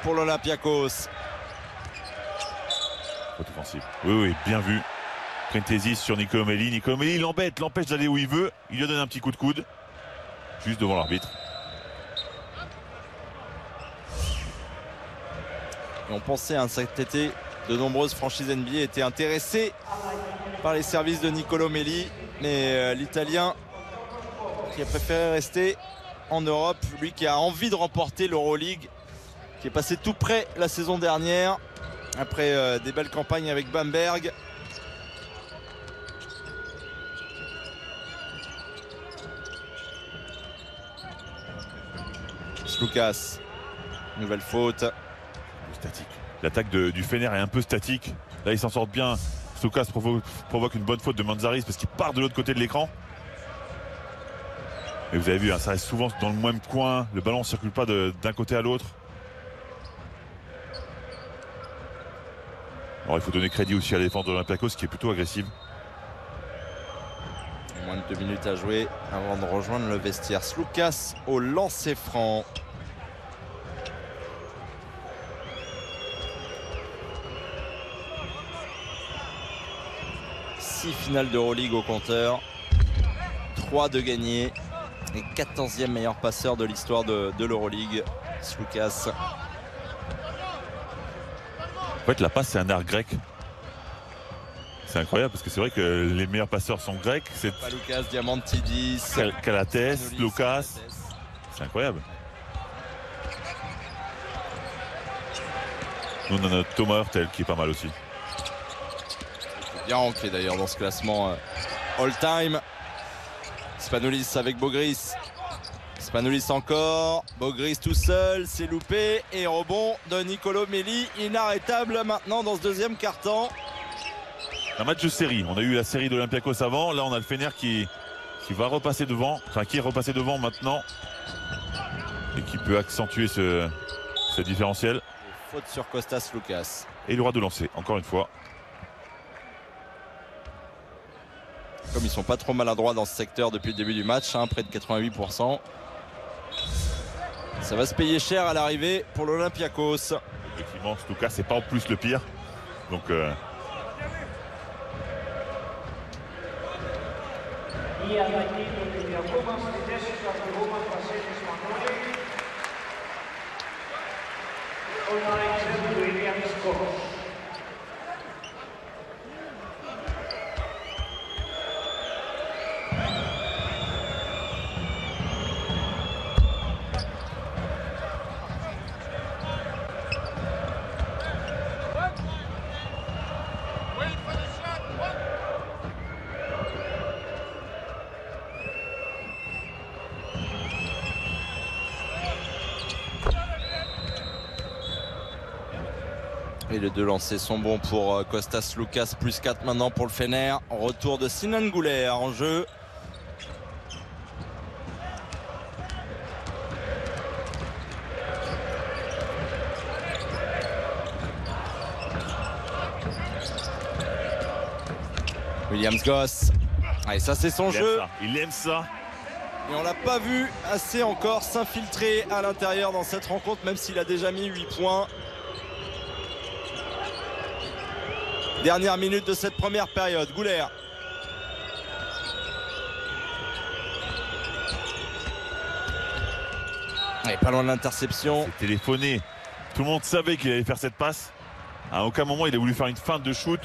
pour l'Olympiakos. Faute offensive. Oui, bien vu. Printezis sur Nicolo Melli. Nicolo Melli l'empêche d'aller où il veut. Il lui donne un petit coup de coude. Juste devant l'arbitre. Et on pensait cet été, de nombreuses franchises NBA étaient intéressées par les services de Nicolo Melli. Mais l'Italien qui a préféré rester en Europe, lui qui a envie de remporter l'Euroleague, qui est passé tout près la saison dernière, après des belles campagnes avec Bamberg. Sloukas, nouvelle faute. Statique. L'attaque du Fener est un peu statique. Là, ils s'en sortent bien. Sloukas provoque une bonne faute de Manzaris parce qu'il part de l'autre côté de l'écran. Et vous avez vu, hein, ça reste souvent dans le même coin. Le ballon ne circule pas d'un côté à l'autre. Alors il faut donner crédit aussi à la défense de l'Olympiakos qui est plutôt agressive. Moins de 2 minutes à jouer avant de rejoindre le vestiaire. Sloukas au lancer franc. Finale d'Euroleague au compteur, 3 de gagné et 14e meilleur passeur de l'histoire de l'Euroleague, Sloukas. En fait, la passe, c'est un art grec. C'est incroyable parce que c'est vrai que les meilleurs passeurs sont grecs. C'est Paloukas, Diamantidis, Calates, Lucas. C'est incroyable. Nous, on a notre Thomas Hurtel qui est pas mal aussi. Bien ancré d'ailleurs dans ce classement all-time. Spanoulis avec Bogris. Spanoulis encore. Bogris tout seul, c'est loupé. Et rebond de Nicolo Melli, inarrêtable maintenant dans ce deuxième quart-temps. Un match de série. On a eu la série d'Olympiakos avant. Là, on a le Fener qui va repasser devant. Enfin, qui est repassé devant maintenant. Et qui peut accentuer ce différentiel. Faute sur Kostas Sloukas. Et il aura de lancer, encore une fois. Comme ils sont pas trop maladroits dans ce secteur depuis le début du match, hein, près de 88%. Ça va se payer cher à l'arrivée pour l'Olympiakos. Effectivement, Sloukas, c'est pas en plus le pire. Donc Et les deux lancers sont bons pour Kostas Sloukas, plus 4 maintenant pour le Fener. Retour de Sinan Gouler en jeu. Williams Goss. Allez, ça c'est son jeu. Il aime ça. Et on l'a pas vu assez encore s'infiltrer à l'intérieur dans cette rencontre, même s'il a déjà mis 8 points. Dernière minute de cette première période. Gouler. Et pas loin de l'interception. C'est téléphoné. Tout le monde savait qu'il allait faire cette passe. À aucun moment il a voulu faire une feinte de shoot.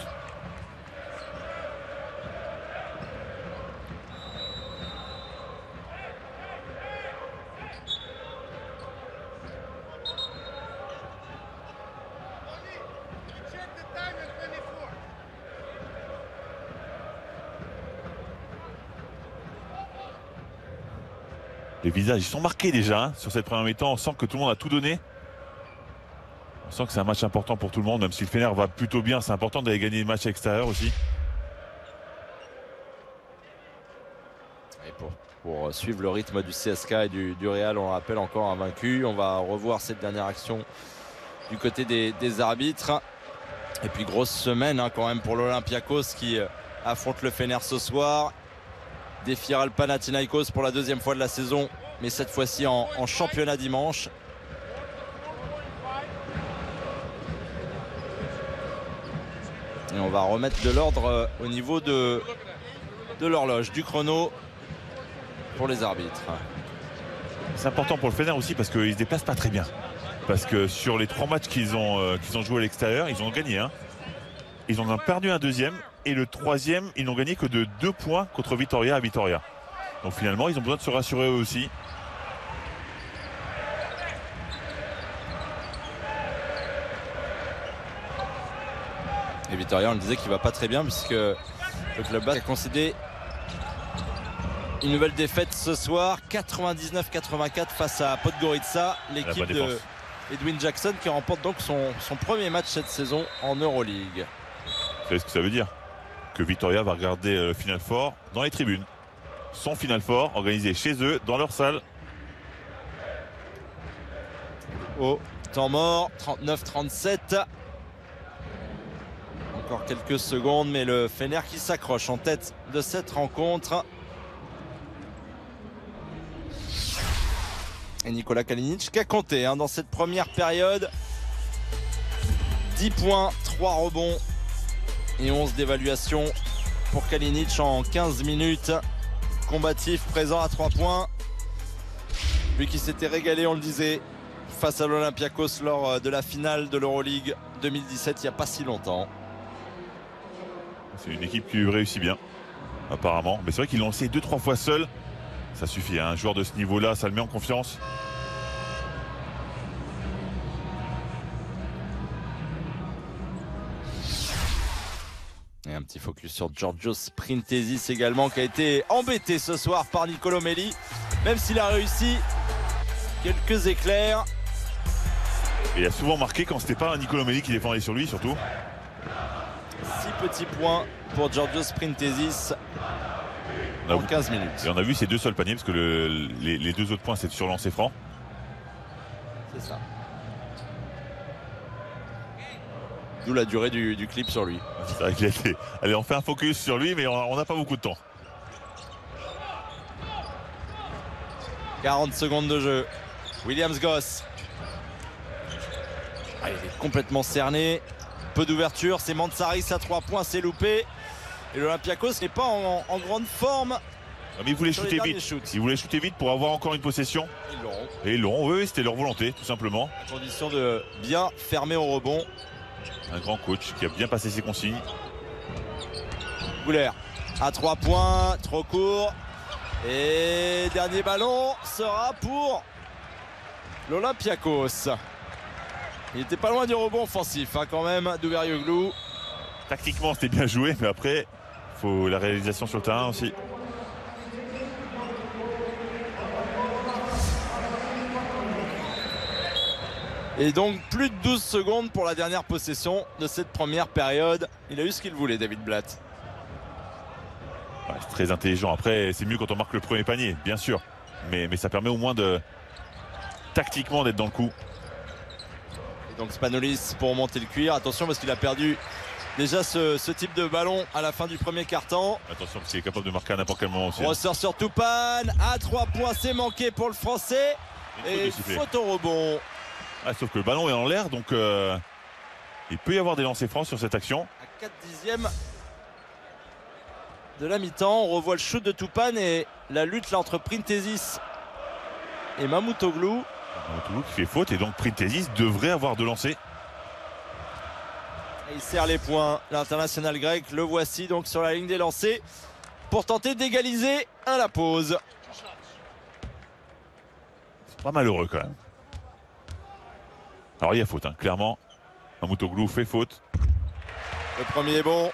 Les visages, ils sont marqués déjà hein, sur cette première mi-temps. On sent que tout le monde a tout donné. On sent que c'est un match important pour tout le monde, même si le Fener va plutôt bien. C'est important d'aller gagner les matchs extérieurs aussi. Et pour suivre le rythme du CSK et du Real, on le rappelle, encore invaincu. On va revoir cette dernière action du côté des arbitres. Et puis grosse semaine hein, quand même pour l'Olympiakos qui affronte le Fener ce soir. Défiera le Panathinaikos pour la deuxième fois de la saison, mais cette fois-ci en championnat dimanche. Et on va remettre de l'ordre au niveau de l'horloge, du chrono pour les arbitres. C'est important pour le Fener aussi parce qu'ils se déplacent pas très bien. Parce que sur les 3 matchs qu'ils ont joué à l'extérieur, ils ont gagné un. Ils en ont perdu un deuxième. Et le 3e, ils n'ont gagné que de 2 points contre Vitória à Vitória. Donc finalement, ils ont besoin de se rassurer eux aussi. Et Vitória, on le disait qu'il va pas très bien puisque le club basque a concédé une nouvelle défaite ce soir, 99-84 face à Podgorica, l'équipe de Edwin Jackson qui remporte donc son premier match cette saison en Euroleague. Vous savez ce que ça veut dire? Que Vitória va regarder le Final Four dans les tribunes. Son Final Four organisé chez eux, dans leur salle. Au temps mort, 39-37. Encore quelques secondes, mais le Fener qui s'accroche en tête de cette rencontre. Et Nikola Kalinic qui a compté dans cette première période. 10 points, 3 rebonds et 11 d'évaluation pour Kalinic en 15 minutes. Combatif, présent à 3 points. Lui qui s'était régalé, on le disait, face à l'Olympiakos lors de la finale de l'Euroleague 2017, il n'y a pas si longtemps. C'est une équipe qui réussit bien, apparemment. Mais c'est vrai qu'ils l'ont lancé 2-3 fois seul. Ça suffit, un joueur de ce niveau-là, ça le met en confiance. Et un petit focus sur Georgios Printesis également, qui a été embêté ce soir par Nicolo Melli, même s'il a réussi quelques éclairs. Et il a souvent marqué quand c'était pas un Nicolo Melli qui défendait sur lui, surtout. 6 petits points pour Georgios Printesis en 15 minutes. Et on a vu ces 2 seuls paniers, parce que les 2 autres points, c'est sur lancer franc. C'est ça. D'où la durée du clip sur lui. C'est vrai qu'il a été... Allez, on fait un focus sur lui, mais on n'a pas beaucoup de temps. 40 secondes de jeu. Williams Goss. Il est complètement cerné. Peu d'ouverture. C'est Mansaris à 3 points. C'est loupé. Et l'Olympiakos n'est pas en grande forme. Non, mais ils voulaient shooter vite. Ils voulaient shooter vite pour avoir encore une possession. Ils l'auront. Et ils l'auront. Oui, c'était leur volonté, tout simplement. À condition de bien fermer au rebond. Un grand coach qui a bien passé ses consignes. Gouler à 3 points, trop court. Et dernier ballon sera pour l'Olympiakos. Il n'était pas loin du rebond offensif quand même d'Ouverioglou. Tactiquement c'était bien joué, mais après il faut la réalisation sur le terrain aussi. Et donc plus de 12 secondes pour la dernière possession de cette première période. Il a eu ce qu'il voulait, David Blatt. Ouais, c'est très intelligent. Après c'est mieux quand on marque le premier panier, bien sûr. Mais ça permet au moins de tactiquement d'être dans le coup. Et donc Spanoulis pour monter le cuir. Attention parce qu'il a perdu déjà ce type de ballon à la fin du premier quart-temps. Attention parce qu'il est capable de marquer à n'importe quel moment aussi. Ressort sur Toupane. À 3 points, c'est manqué pour le Français. Et faute au rebond. Ah, sauf que le ballon est en l'air, donc il peut y avoir des lancers francs sur cette action. À 4/10 de la mi-temps, on revoit le shoot de Toupane et la lutte là entre Printesis et Mamoutoglou. Mamoutoglou qui fait faute et donc Printesis devrait avoir de lancer. Il serre les points, l'international grec, le voici donc sur la ligne des lancers pour tenter d'égaliser à la pause. C'est pas malheureux quand même. Alors il y a faute, clairement. Mamoutoglou fait faute. Le premier est bon.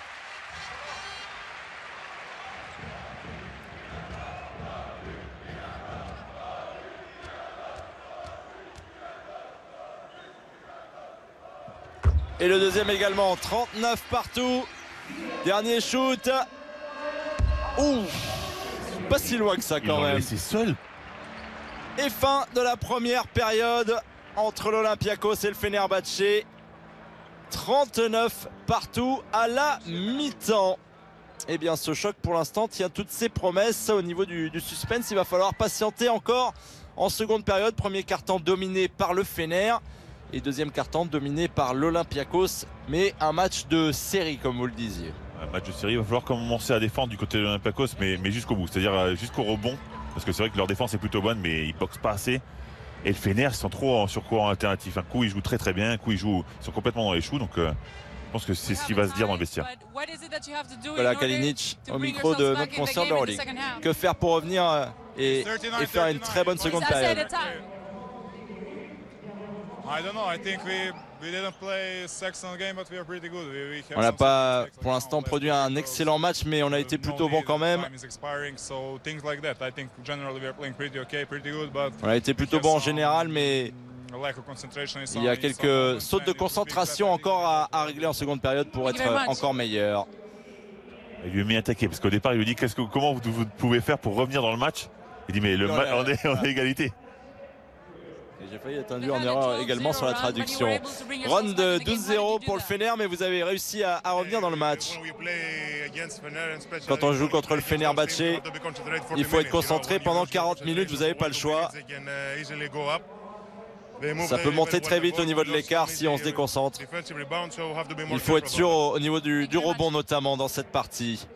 Et le deuxième également, 39 partout. Dernier shoot. Ouh, pas si loin que ça quand même. C'est seul. Et fin de la première période entre l'Olympiakos et le Fenerbahçe. 39 partout à la mi-temps. Eh bien ce choc pour l'instant tient toutes ses promesses au niveau du suspense. Il va falloir patienter encore en seconde période. Premier quart-temps dominé par le Fener. Et deuxième quart-temps dominé par l'Olympiakos, mais un match de série comme vous le disiez. Un match de série, il va falloir commencer à défendre du côté de l'Olympiakos, mais jusqu'au bout, c'est-à-dire jusqu'au rebond, parce que c'est vrai que leur défense est plutôt bonne, mais ils boxent pas assez. Et le Fener, ils sont trop en surcours alternatif. Un coup, ils jouent très très bien, un coup, ils sont complètement dans les choux, donc je pense que c'est ce qui va se dire dans le vestiaire. Voilà Kalinic au micro de notre consoeur de l'Euroleague. Que faire pour revenir et faire une très bonne seconde période? On n'a pas pour l'instant produit un excellent match, mais on a été plutôt bon quand même. On a été plutôt bon en général, mais il y a quelques sautes de concentration encore à régler en seconde période pour être encore meilleur. Il lui a mis attaqué parce qu'au départ il lui dit comment vous pouvez faire pour revenir dans le match. Il dit mais on est égalité. J'ai failli être induit en erreur également sur la traduction. Run de 12-0 pour le Fener, mais vous avez réussi à revenir dans le match. Quand on joue contre le Fenerbahçe, il faut être concentré pendant 40 minutes, vous n'avez pas le choix. Ça peut monter très vite au niveau de l'écart si on se déconcentre. Il faut être sûr au niveau du rebond notamment dans cette partie.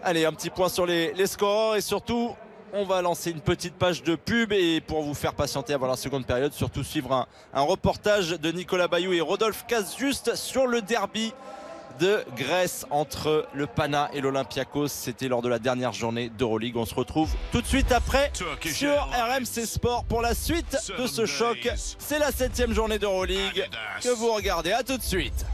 Allez, un petit point sur les scores et surtout on va lancer une petite page de pub et pour vous faire patienter avant la seconde période, surtout suivre un reportage de Nicolas Bayou et Rodolphe Casse-Juste sur le derby de Grèce entre le Pana et l'Olympiakos. C'était lors de la dernière journée d'Euroleague. On se retrouve tout de suite après sur RMC Sport pour la suite de ce choc. C'est la 7e journée d'Euroleague que vous regardez. À tout de suite.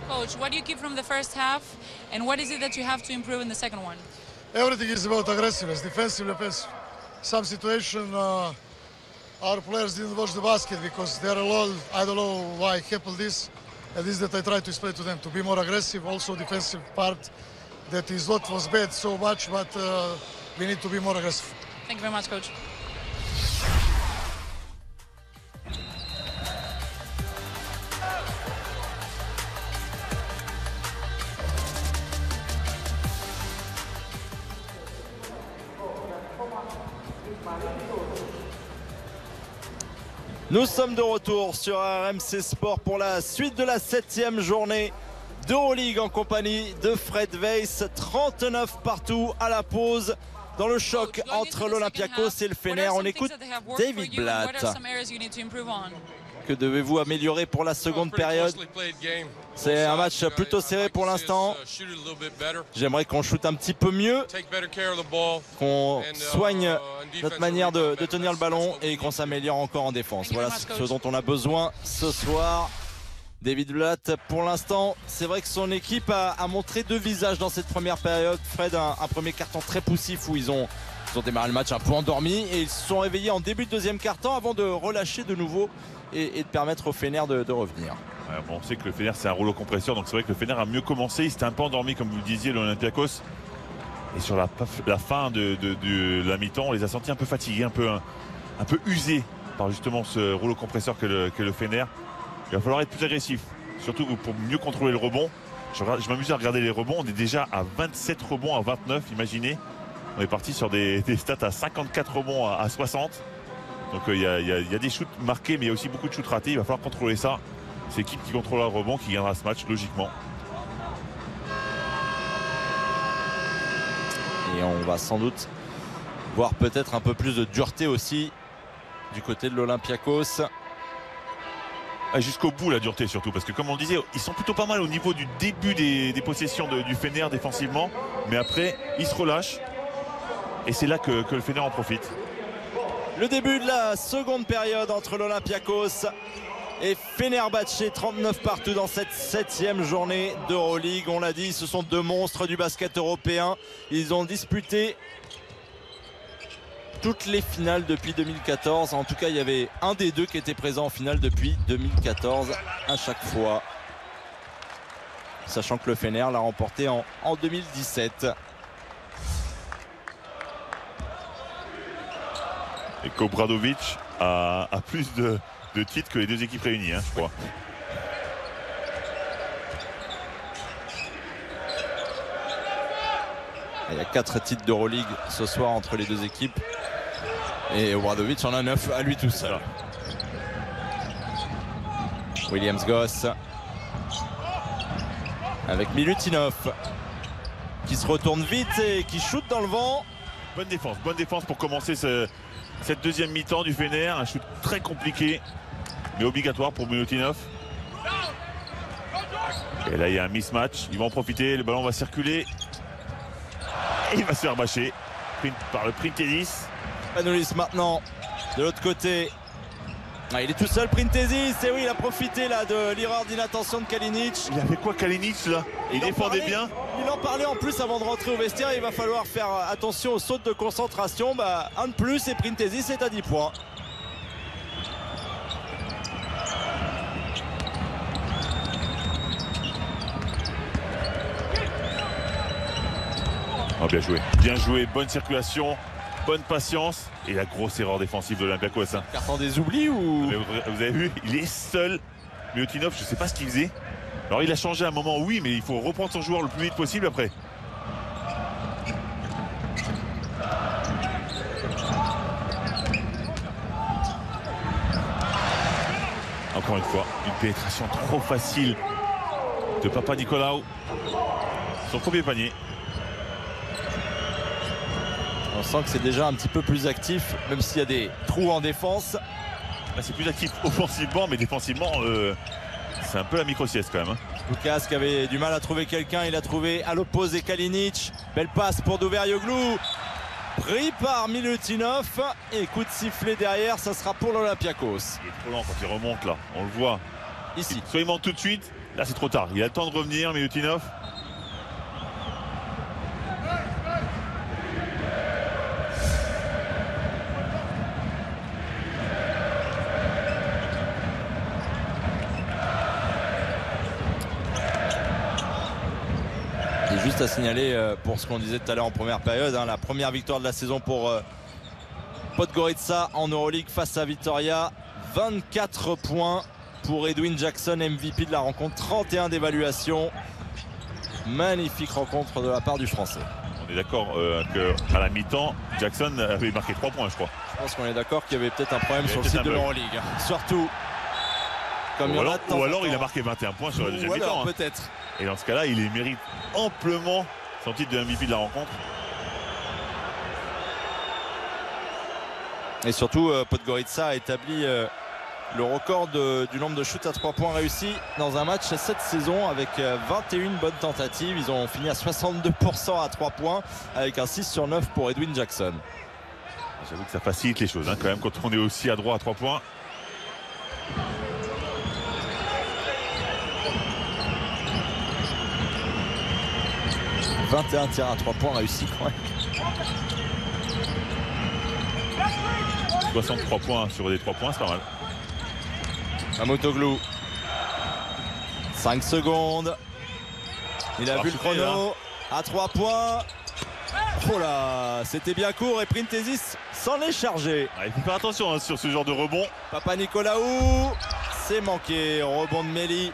Coach, what do you keep from the first half, and what is it that you have to improve in the second one? Everything is about aggressiveness, defensive, offensive. Some situation, our players didn't watch the basket because they're alone. I don't know why happened this. And this that I try to explain to them, to be more aggressive, also defensive part. That is not was bad so much, but we need to be more aggressive. Thank you very much, Coach. Nous sommes de retour sur RMC Sport pour la suite de la 7e journée d'Euroleague en compagnie de Fred Weiss. 39 partout à la pause dans le choc entre l'Olympiakos et le Fener. On écoute David Blatt. Que devez-vous améliorer pour la seconde période? C'est un match plutôt serré pour l'instant. J'aimerais qu'on shoote un petit peu mieux, qu'on soigne notre manière de tenir le ballon et qu'on s'améliore encore en défense. Voilà ce dont on a besoin ce soir. David Blatt, pour l'instant, c'est vrai que son équipe a montré deux visages dans cette première période. Fred, un premier quart-temps très poussif où ils ont démarré le match un peu endormis et ils se sont réveillés en début de deuxième quart-temps avant de relâcher de nouveau et de permettre au Fener de revenir. Ouais, bon, on sait que le Fener c'est un rouleau compresseur, donc c'est vrai que le Fener a mieux commencé. Il s'était un peu endormi, comme vous le disiez, l'Olympiakos. Et sur la fin de la mi-temps, on les a sentis un peu fatigués, un peu usés par justement ce rouleau compresseur que le Fener. Il va falloir être plus agressif, surtout pour mieux contrôler le rebond. Je m'amuse à regarder les rebonds. On est déjà à 27 rebonds à 29, imaginez. On est parti sur des stats à 54 rebonds à 60. Donc il y a des shoots marqués, mais il y a aussi beaucoup de shoots ratés. Il va falloir contrôler ça. C'est l'équipe qui contrôle le rebond qui gagnera ce match, logiquement. Et on va sans doute voir peut-être un peu plus de dureté aussi du côté de l'Olympiakos. Jusqu'au bout la dureté surtout, parce que comme on le disait, ils sont plutôt pas mal au niveau du début des possessions du Fener défensivement, mais après ils se relâchent et c'est là que le Fener en profite. Le début de la seconde période entre l'Olympiakos et Fenerbahçe, 39 partout dans cette 7e journée d'Euroleague. On l'a dit, ce sont deux monstres du basket européen. Ils ont disputé toutes les finales depuis 2014. En tout cas, il y avait un des deux qui était présent en finale depuis 2014 à chaque fois. Sachant que le Fener l'a remporté en 2017. Et Obradovic a plus de titres que les deux équipes réunies, hein, je crois. Il y a 4 titres d'Euroleague ce soir entre les deux équipes. Et Obradovic en a 9 à lui tout seul. Williams-Goss avec Milutinov qui se retourne vite et qui shoot dans le vent. Bonne défense pour commencer cette deuxième mi-temps du Fener. Un shoot très compliqué mais obligatoire pour Milutinov. Et là il y a un mismatch, ils vont en profiter, le ballon va circuler et il va se faire bâcher par le Printezis. Spanoulis maintenant de l'autre côté. Ah, il est tout seul, Printezis, et oui, il a profité là de l'erreur d'inattention de Kalinic. Il a fait quoi Kalinic là? Il défendait bien. Il en parlait en plus avant de rentrer au vestiaire. Il va falloir faire attention aux sautes de concentration. Un de plus et Printezis est à 10 points. Oh, bien joué, bonne circulation, bonne patience et la grosse erreur défensive de l'Olympiakos. Carton des oublis ou... Vous avez vu, il est seul. Milutinov, je ne sais pas ce qu'il faisait. Alors il a changé à un moment, oui, mais il faut reprendre son joueur le plus vite possible après. Encore une fois, une pénétration trop facile de Papanicolaou. Son premier panier. On sent que c'est déjà un petit peu plus actif, même s'il y a des trous en défense. Là, c'est plus actif offensivement, mais défensivement, c'est un peu la micro-sieste quand même. Hein. Lucas qui avait du mal à trouver quelqu'un, il a trouvé à l'opposé Kalinic. Belle passe pour Douverioglou. Pris par Milutinov. Et coup de sifflet derrière, ça sera pour l'Olympiakos. Il est trop lent quand il remonte là, on le voit. Ici. Soit il monte tout de suite, là c'est trop tard. Il a le temps de revenir, Milutinov. Juste à signaler pour ce qu'on disait tout à l'heure en première période, la première victoire de la saison pour Podgorica en Euroleague face à Vitoria. 24 points pour Edwin Jackson, MVP de la rencontre, 31 d'évaluation. Magnifique rencontre de la part du Français. On est d'accord qu'à la mi-temps, Jackson avait marqué 3 points, je crois. Je pense qu'on est d'accord qu'il y avait peut-être un problème sur le site de l'Euroleague. Surtout, comme ou alors il a marqué 21 points sur la deuxième mi-temps. Peut-être. Et dans ce cas-là, il mérite amplement son titre de MVP de la rencontre. Et surtout, Podgorica a établi le record du nombre de shoots à 3 points réussis dans un match cette saison avec 21 bonnes tentatives. Ils ont fini à 62% à 3 points avec un 6 sur 9 pour Edwin Jackson. J'avoue que ça facilite les choses quand même quand on est aussi adroit à 3 points. 21 tirs à 3 points réussis quand même. 63 points sur des 3 points, c'est pas mal. Mamoutoglou. 5 secondes. Il a vu le chrono. À 3 points. Oh là, c'était bien court et Printezis s'en est chargé. Il faut faire attention hein, sur ce genre de rebond. Papanicolaou, c'est manqué. Rebond de Méli.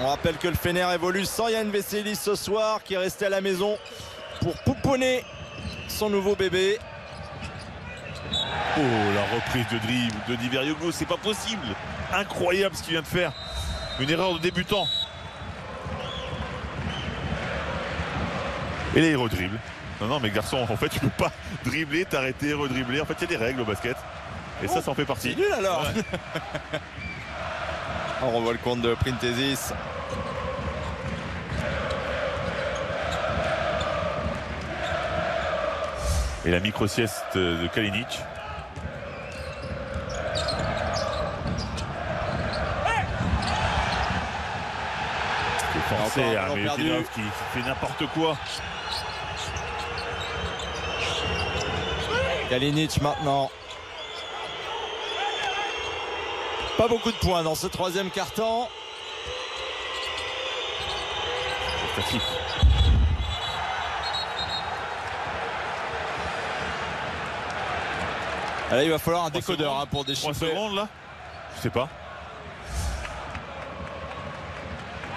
On rappelle que le Fener évolue sans Yann Vesely ce soir, qui est resté à la maison pour pouponner son nouveau bébé. Oh, la reprise de dribble de Di Veriogo, c'est pas possible. Incroyable ce qu'il vient de faire. Une erreur de débutant. Et là, il redribble. Non, mais garçon, en fait, tu peux pas dribbler, t'arrêter, redribbler. En fait, il y a des règles au basket. Et ça en fait partie. C'est nul alors. Ouais. On revoit le compte de Printezis. Et la micro-sieste de Kalinic. C'est forcé à Milutinov qui fait n'importe quoi. Kalinic maintenant. Pas beaucoup de points dans ce troisième quart-temps. Là, il va falloir un décodeur hein, pour déchiffrer. 3 secondes là. Je sais pas.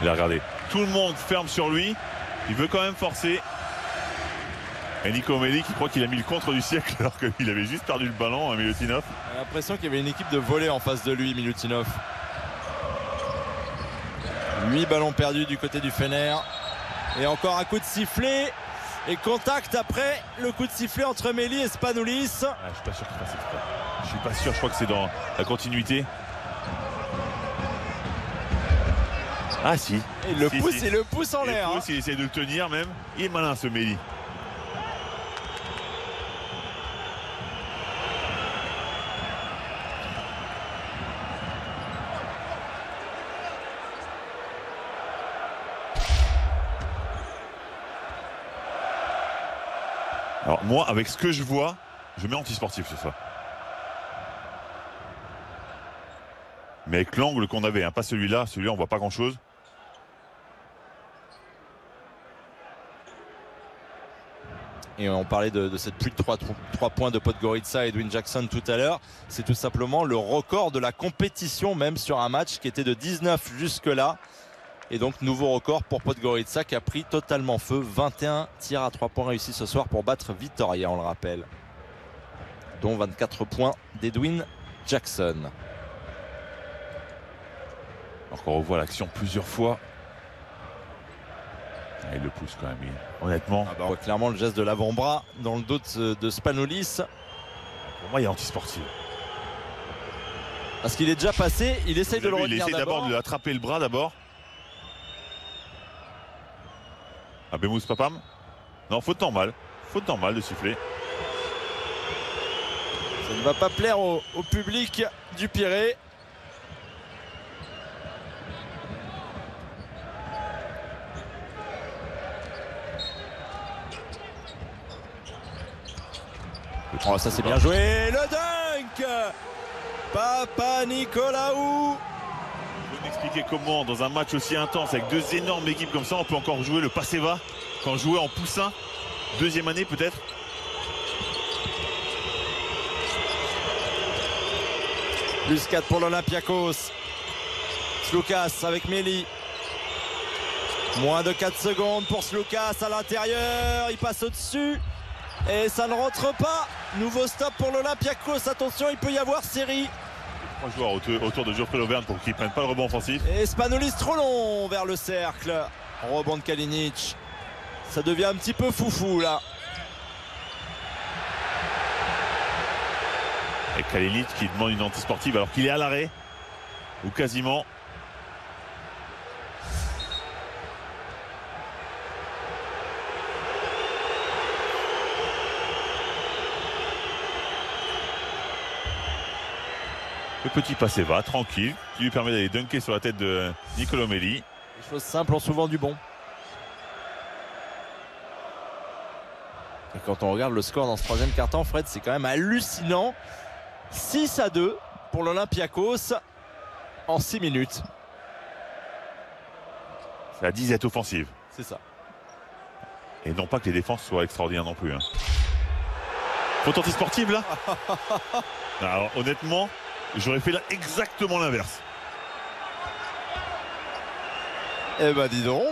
Là, regardez. Tout le monde ferme sur lui. Il veut quand même forcer. Et Nico Méli qui croit qu'il a mis le contre du siècle alors qu'il avait juste perdu le ballon à Milutinov. J'ai l'impression qu'il y avait une équipe de volée en face de lui, Milutinov. 8 ballons perdus du côté du Fener. Et encore un coup de sifflet. Et contact après le coup de sifflet entre Méli et Spanoulis. Ah, je suis pas sûr qu'il fasse exprès. Je suis pas sûr, je crois que c'est dans la continuité. Ah si. Et il le pousse en l'air. Il essaie de le tenir même. Il est malin ce Méli. Alors moi, avec ce que je vois, je mets anti-sportif ce soir. Mais avec l'angle qu'on avait, hein, pas celui-là, on voit pas grand-chose. Et on parlait de cette pluie de 3 points de Podgorica et Edwin Jackson tout à l'heure. C'est tout simplement le record de la compétition même sur un match qui était de 19 jusque-là. Et donc nouveau record pour Podgorica qui a pris totalement feu. 21 tirs à 3 points réussis ce soir pour battre Vitoria, on le rappelle. Dont 24 points d'Edwin Jackson. Alors qu'on revoit l'action plusieurs fois. Il le pousse quand même, honnêtement. On voit clairement le geste de l'avant-bras dans le dos de Spanoulis. Pour moi, il est anti-sportif. Parce qu'il est déjà passé, il essaye de le retenir d'abord. Il essaye d'abord de lui attraper le bras d'abord. Abemous Papam. Non, faute normale. Faute normale de siffler. Ça ne va pas plaire au public du Pirée. Oh, ça c'est bien joué. Le dunk Papanicolaou. Je vais m'expliquer comment dans un match aussi intense avec deux énormes équipes comme ça on peut encore jouer le Passeva quand jouer en poussin. Deuxième année peut-être. Plus 4 pour l'Olympiakos. Sloukas avec Méli. Moins de 4 secondes pour Sloukas à l'intérieur. Il passe au-dessus. Et ça ne rentre pas. Nouveau stop pour l'Olympiakos. Attention, il peut y avoir série. 3 joueurs autour de Geoffrey Lauvergne pour qu'ils ne prennent pas le rebond offensif. Et Spanoulis trop long vers le cercle. Rebond de Kalinic. Ça devient un petit peu foufou là. Et Kalinic qui demande une anti-sportive alors qu'il est à l'arrêt. Ou quasiment. Le petit Passeva, tranquille, qui lui permet d'aller dunker sur la tête de Nicolo Méli. Les choses simples ont souvent du bon. Et quand on regarde le score dans ce troisième quart-temps, Fred, c'est quand même hallucinant. 6-2 pour l'Olympiakos en 6 minutes. C'est la disette offensive. C'est ça. Et non pas que les défenses soient extraordinaires non plus. Hein. Faute anti-sportive là. Alors honnêtement, j'aurais fait là exactement l'inverse. Eh ben dis donc.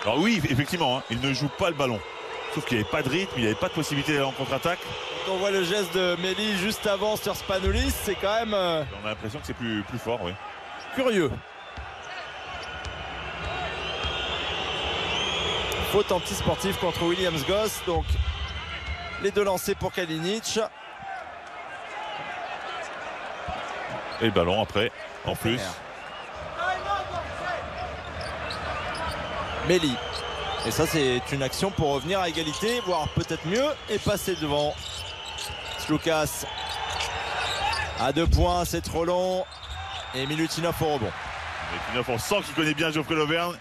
Alors oui, effectivement, hein, il ne joue pas le ballon. Sauf qu'il n'y avait pas de rythme, il n'y avait pas de possibilité d'aller en contre-attaque. Quand on voit le geste de Méli juste avant sur Spanoulis, c'est quand même On a l'impression que c'est plus fort, oui. curieux. Faute anti-sportive contre Williams Goss. Donc les deux lancés pour Kalinic. Et le ballon après, en plus. Méli. Et ça c'est une action pour revenir à égalité, voire peut-être mieux, et passer devant. Sloukas à 2 points, c'est trop long. Et Milutinov au rebond. Milutinov, on sent qu'il connaît bien Geoffrey Lauvergne.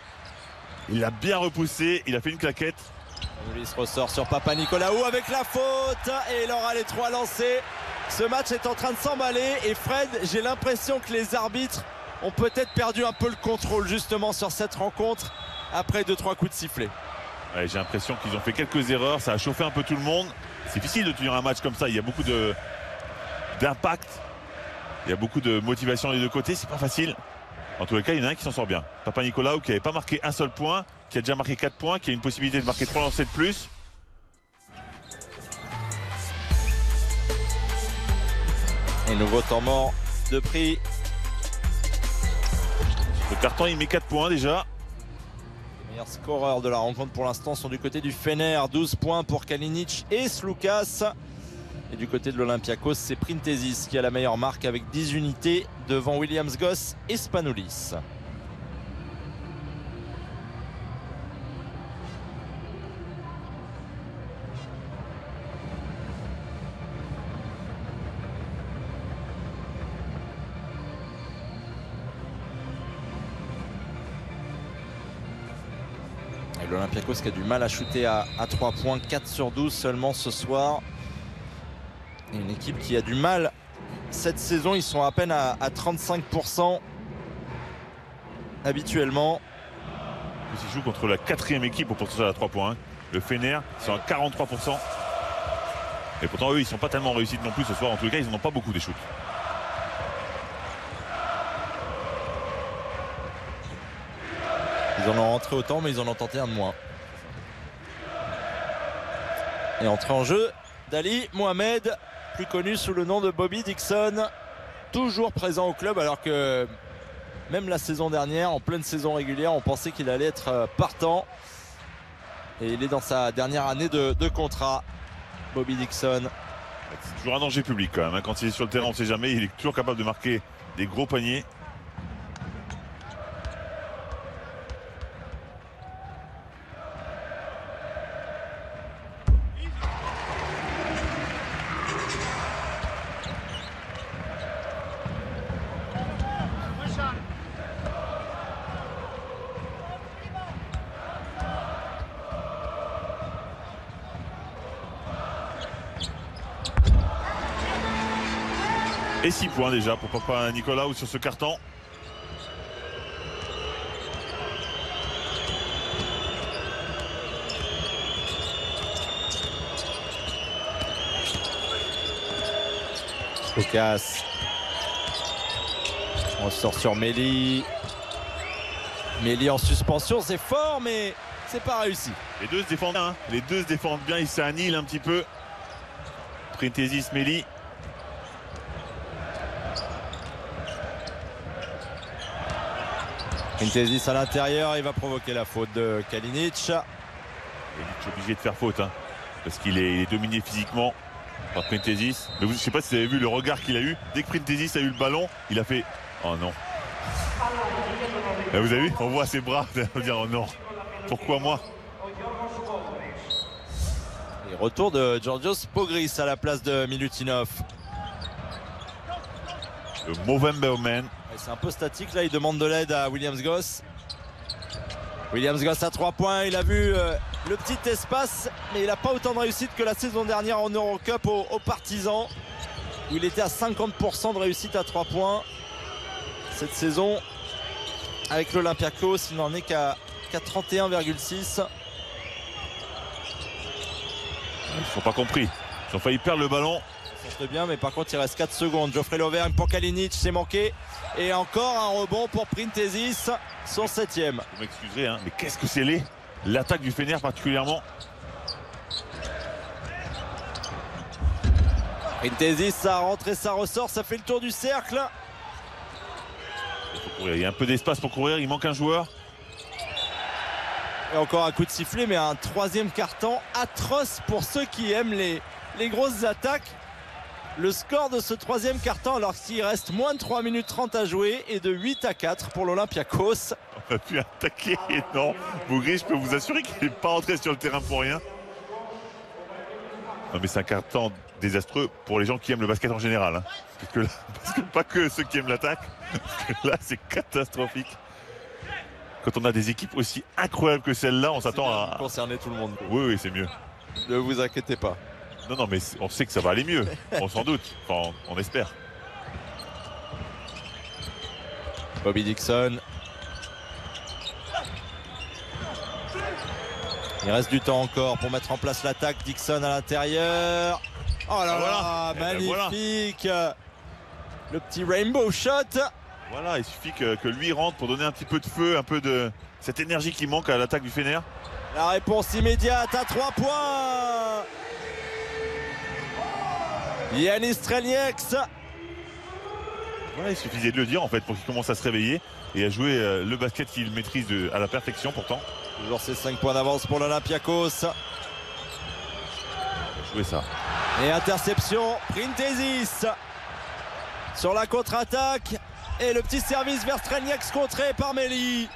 Il l'a bien repoussé, il a fait une claquette. Ulysse ressort sur Papanicolaou avec la faute. Et il aura les 3 lancés. Ce match est en train de s'emballer. Et Fred, j'ai l'impression que les arbitres ont peut-être perdu un peu le contrôle justement sur cette rencontre après 2-3 coups de sifflet. Ouais, j'ai l'impression qu'ils ont fait quelques erreurs, ça a chauffé un peu tout le monde. C'est difficile de tenir un match comme ça, il y a beaucoup d'impact, il y a beaucoup de motivation des deux côtés, c'est pas facile. En tous les cas, il y en a un qui s'en sort bien. Papanicolaou qui n'avait pas marqué un seul point, qui a déjà marqué 4 points, qui a une possibilité de marquer 3 lancers de plus. Et nouveau temps mort de prix. Le carton, il met 4 points déjà. Les meilleurs scoreurs de la rencontre pour l'instant sont du côté du Fener. 12 points pour Kalinic et Sloukas. Et du côté de l'Olympiakos, c'est Printezis qui a la meilleure marque avec 10 unités devant Williams Goss et Spanoulis. L'Olympiakos qui a du mal à shooter à 3 points, 4 sur 12 seulement ce soir. Et une équipe qui a du mal cette saison, ils sont à peine à 35% habituellement. Ils jouent contre la 4e équipe au pourcentage à 3 points. Le Fener, ils sont à 43%. Et pourtant, eux, ils ne sont pas tellement réussis non plus ce soir. En tous les cas, ils n'en ont pas beaucoup des shoots. Ils en ont rentré autant, mais ils en ont tenté un de moins. Et entrée en jeu d'Ali Mohamed, plus connu sous le nom de Bobby Dixon, toujours présent au club, alors que même la saison dernière, en pleine saison régulière, on pensait qu'il allait être partant. Et il est dans sa dernière année de contrat, Bobby Dixon. C'est toujours un danger public quand même. Quand il est sur le terrain, on ne sait jamais. Il est toujours capable de marquer des gros paniers. Et 6 points déjà pour Papanicolaou sur ce carton. Sloukas. On sort sur Méli. Méli en suspension, c'est fort, mais c'est pas réussi. Les deux se défendent bien. Hein. Les deux se défendent bien. Ils s'annihilent un petit peu. Printezis, Méli. Printezis à l'intérieur, il va provoquer la faute de Kalinic. Kalinic est obligé de faire faute hein, parce qu'il est dominé physiquement par Printezis. Mais je ne sais pas si vous avez vu le regard qu'il a eu. Dès que Printezis a eu le ballon, il a fait « Oh non ». Vous avez vu, on voit ses bras dire « Oh non, pourquoi moi ?» Et retour de Georgios Pogris à la place de Milutinov. Le Movember Man. C'est un peu statique là, il demande de l'aide à Williams Goss. Williams Goss à 3 points, il a vu le petit espace, mais il n'a pas autant de réussite que la saison dernière en Eurocup aux Partisans, où il était à 50% de réussite à 3 points. Cette saison, avec l'Olympiakos, il n'en est qu'à 31,6. Ils ne sont pas compris. Ils ont failli perdre le ballon. Très bien, mais par contre il reste 4 secondes. Geoffrey Lauvergne pour Kalinic, c'est manqué. Et encore un rebond pour Printezis, son 7e. Vous m'excuserez, hein, mais qu'est-ce que c'est laid, l'attaque du Fener particulièrement. Printezis, ça rentre et ça ressort, ça fait le tour du cercle. Il y a un peu d'espace pour courir, il manque un joueur. Et encore un coup de sifflet, mais un 3e carton atroce pour ceux qui aiment les grosses attaques. Le score de ce 3e carton, alors qu'il reste moins de 3 minutes 30 à jouer, est de 8-4 pour l'Olympiakos. On a pu attaquer, non. Bougri, je peux vous assurer qu'il n'est pas entré sur le terrain pour rien. Non mais c'est un carton désastreux pour les gens qui aiment le basket en général. Hein. Parce que pas que ceux qui aiment l'attaque. Parce que là, c'est catastrophique. Quand on a des équipes aussi incroyables que celle-là, on s'attend à concerner tout le monde. Oui, c'est mieux. Ne vous inquiétez pas. Non, mais on sait que ça va aller mieux. On s'en doute. Enfin, on espère. Bobby Dixon. Il reste du temps encore pour mettre en place l'attaque. Dixon à l'intérieur. Oh là là, magnifique. Le petit rainbow shot. Voilà, il suffit que lui rentre pour donner un petit peu de feu, un peu de cette énergie qui manque à l'attaque du Fener. La réponse immédiate à 3 points. Yanis Strelnieks. Voilà, il suffisait de le dire en fait pour qu'il commence à se réveiller et à jouer le basket qu'il maîtrise à la perfection pourtant. Toujours ces 5 points d'avance pour l'Olympiakos. Jouer ça. Et interception, Printezis sur la contre-attaque. Et le petit service vers Strelnieks contré par Méli.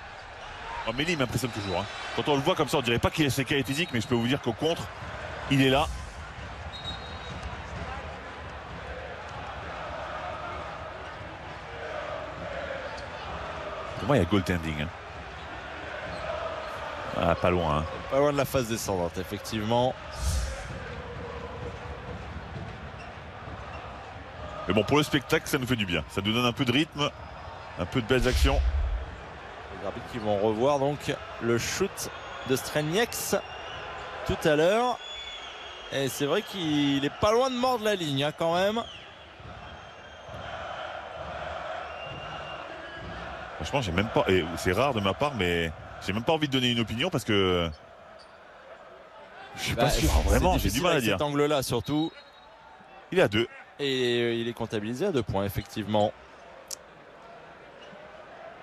Oh, Méli m'impressionne toujours. Hein. Quand on le voit comme ça, on dirait pas qu'il a ses qualités physiques, mais je peux vous dire qu'au contre, il est là. Pour moi, il y a goaltending. Hein. Ah, pas loin. Hein. Pas loin de la phase descendante, effectivement. Mais bon, pour le spectacle, ça nous fait du bien. Ça nous donne un peu de rythme, un peu de belles actions. Les arbitres qui vont revoir donc le shoot de Strelnieks tout à l'heure. Et c'est vrai qu'il est pas loin de mordre la ligne hein, quand même. Franchement, j'ai même pas. Et c'est rare de ma part, mais j'ai même pas envie de donner une opinion parce que je suis pas sûr. Vraiment, j'ai du mal à dire. Cet angle-là surtout. Il est à 2. Et il est comptabilisé à 2 points, effectivement.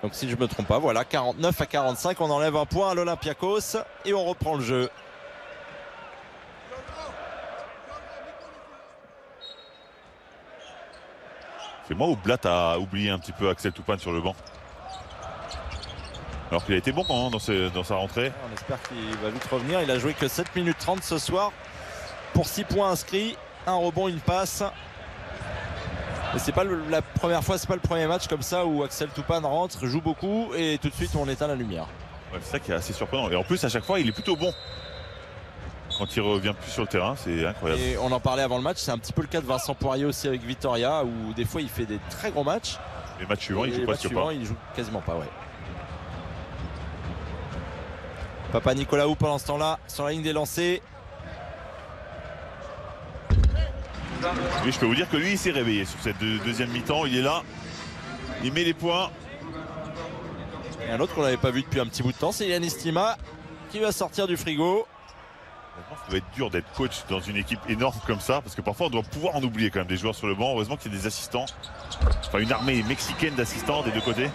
Donc si je ne me trompe pas, voilà, 49-45, on enlève un point à l'Olympiakos et on reprend le jeu. C'est moi ou Blatt a oublié un petit peu Axel Toupane sur le banc? Alors qu'il a été bon quand même dans sa rentrée. On espère qu'il va vite revenir. Il a joué que 7 minutes 30 ce soir pour 6 points inscrits, un rebond, une passe. Et c'est pas la première fois, c'est pas le premier match comme ça où Axel Toupane rentre, joue beaucoup et tout de suite on éteint la lumière. Ouais, c'est ça qui est assez surprenant. Et en plus à chaque fois il est plutôt bon. Quand il revient plus sur le terrain, c'est incroyable. Et on en parlait avant le match, c'est un petit peu le cas de Vincent Poirier aussi avec Vitoria où des fois il fait des très gros matchs. Les matchs suivants, il joue presque pas. Il joue quasiment pas, ouais. Papa Nicolaou pendant ce temps-là sur la ligne des lancers. Oui, je peux vous dire que lui il s'est réveillé sur cette deuxième mi-temps, il est là, il met les points. Et un autre qu'on n'avait pas vu depuis un petit bout de temps, c'est Yanis Stima qui va sortir du frigo. Ça doit être dur d'être coach dans une équipe énorme comme ça, parce que parfois on doit pouvoir en oublier quand même des joueurs sur le banc. Heureusement qu'il y a des assistants, enfin une armée mexicaine d'assistants des deux côtés.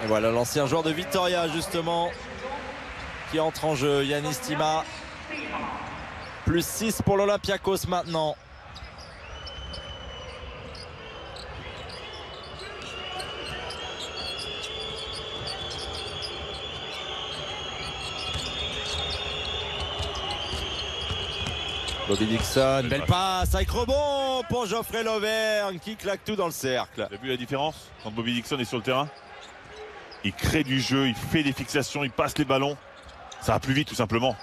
Et voilà l'ancien joueur de Vitoria justement qui entre en jeu, Yanis Stima. Plus 6 pour l'Olympiakos maintenant. Bobby Dixon, belle passe avec rebond pour Geoffrey Lauvergne qui claque tout dans le cercle. Vous avez vu la différence quand Bobby Dixon est sur le terrain? il crée du jeu, il fait des fixations, il passe les ballons. Ça va plus vite tout simplement.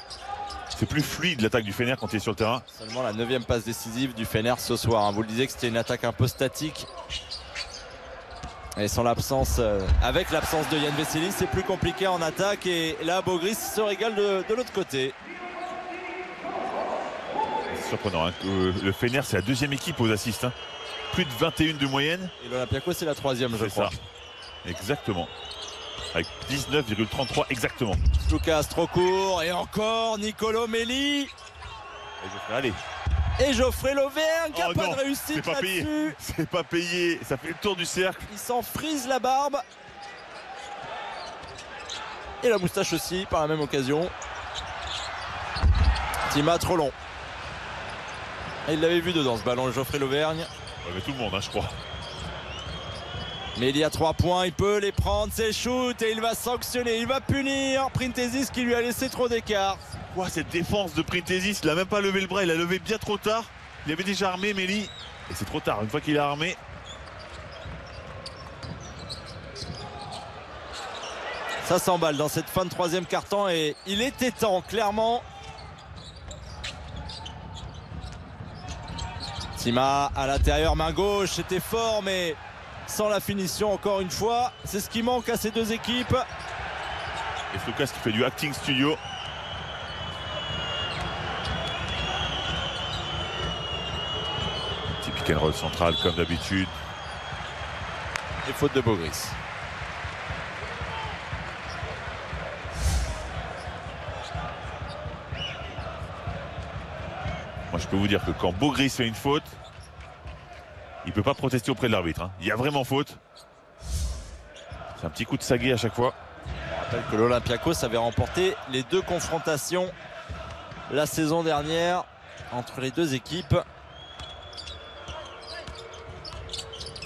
C'est plus fluide l'attaque du Fener quand il est sur le terrain. Seulement la 9e passe décisive du Fener ce soir, hein. Vous le disiez que c'était une attaque un peu statique. Et sans l'absence, avec l'absence de Yann Vesely, c'est plus compliqué en attaque. Et là, Bogris se régale de l'autre côté. C'est surprenant, hein. Le Fener, c'est la 2e équipe aux assists, hein. Plus de 21 de moyenne. Et l'Olympiakos, c'est la 3e, je crois. Ça. Exactement. Avec 19,33 exactement. Lucas trop court et encore Nicolo Melli. Allez. Et Geoffrey Lauvergne qui n'a pas non, de réussite là-dessus. C'est pas payé, ça fait le tour du cercle. Il s'en frise la barbe. Et la moustache aussi par la même occasion. Tima trop long. Et il l'avait vu dedans ce ballon, Geoffrey Lauvergne. Ouais, mais tout le monde, hein, je crois. Mais il y a 3 points, il peut les prendre, c'est shoot et il va sanctionner, il va punir Printezis qui lui a laissé trop d'écart. Quoi cette défense de Printezis, il n'a même pas levé le bras, il a levé bien trop tard. Il avait déjà armé Melli et c'est trop tard, une fois qu'il a armé. Ça s'emballe dans cette fin de 3e quart-temps et il était temps clairement. Tima à l'intérieur, main gauche, c'était fort mais sans la finition encore une fois. C'est ce qui manque à ces deux équipes. Et Floukas qui fait du acting studio. Petit pick and roll central comme d'habitude. Et faute de Bogris. Moi je peux vous dire que quand Bogris fait une faute, il ne peut pas protester auprès de l'arbitre, hein. Il y a vraiment faute. C'est un petit coup de saguet à chaque fois. Je rappelle que l'Olympiakos avait remporté les 2 confrontations la saison dernière entre les deux équipes.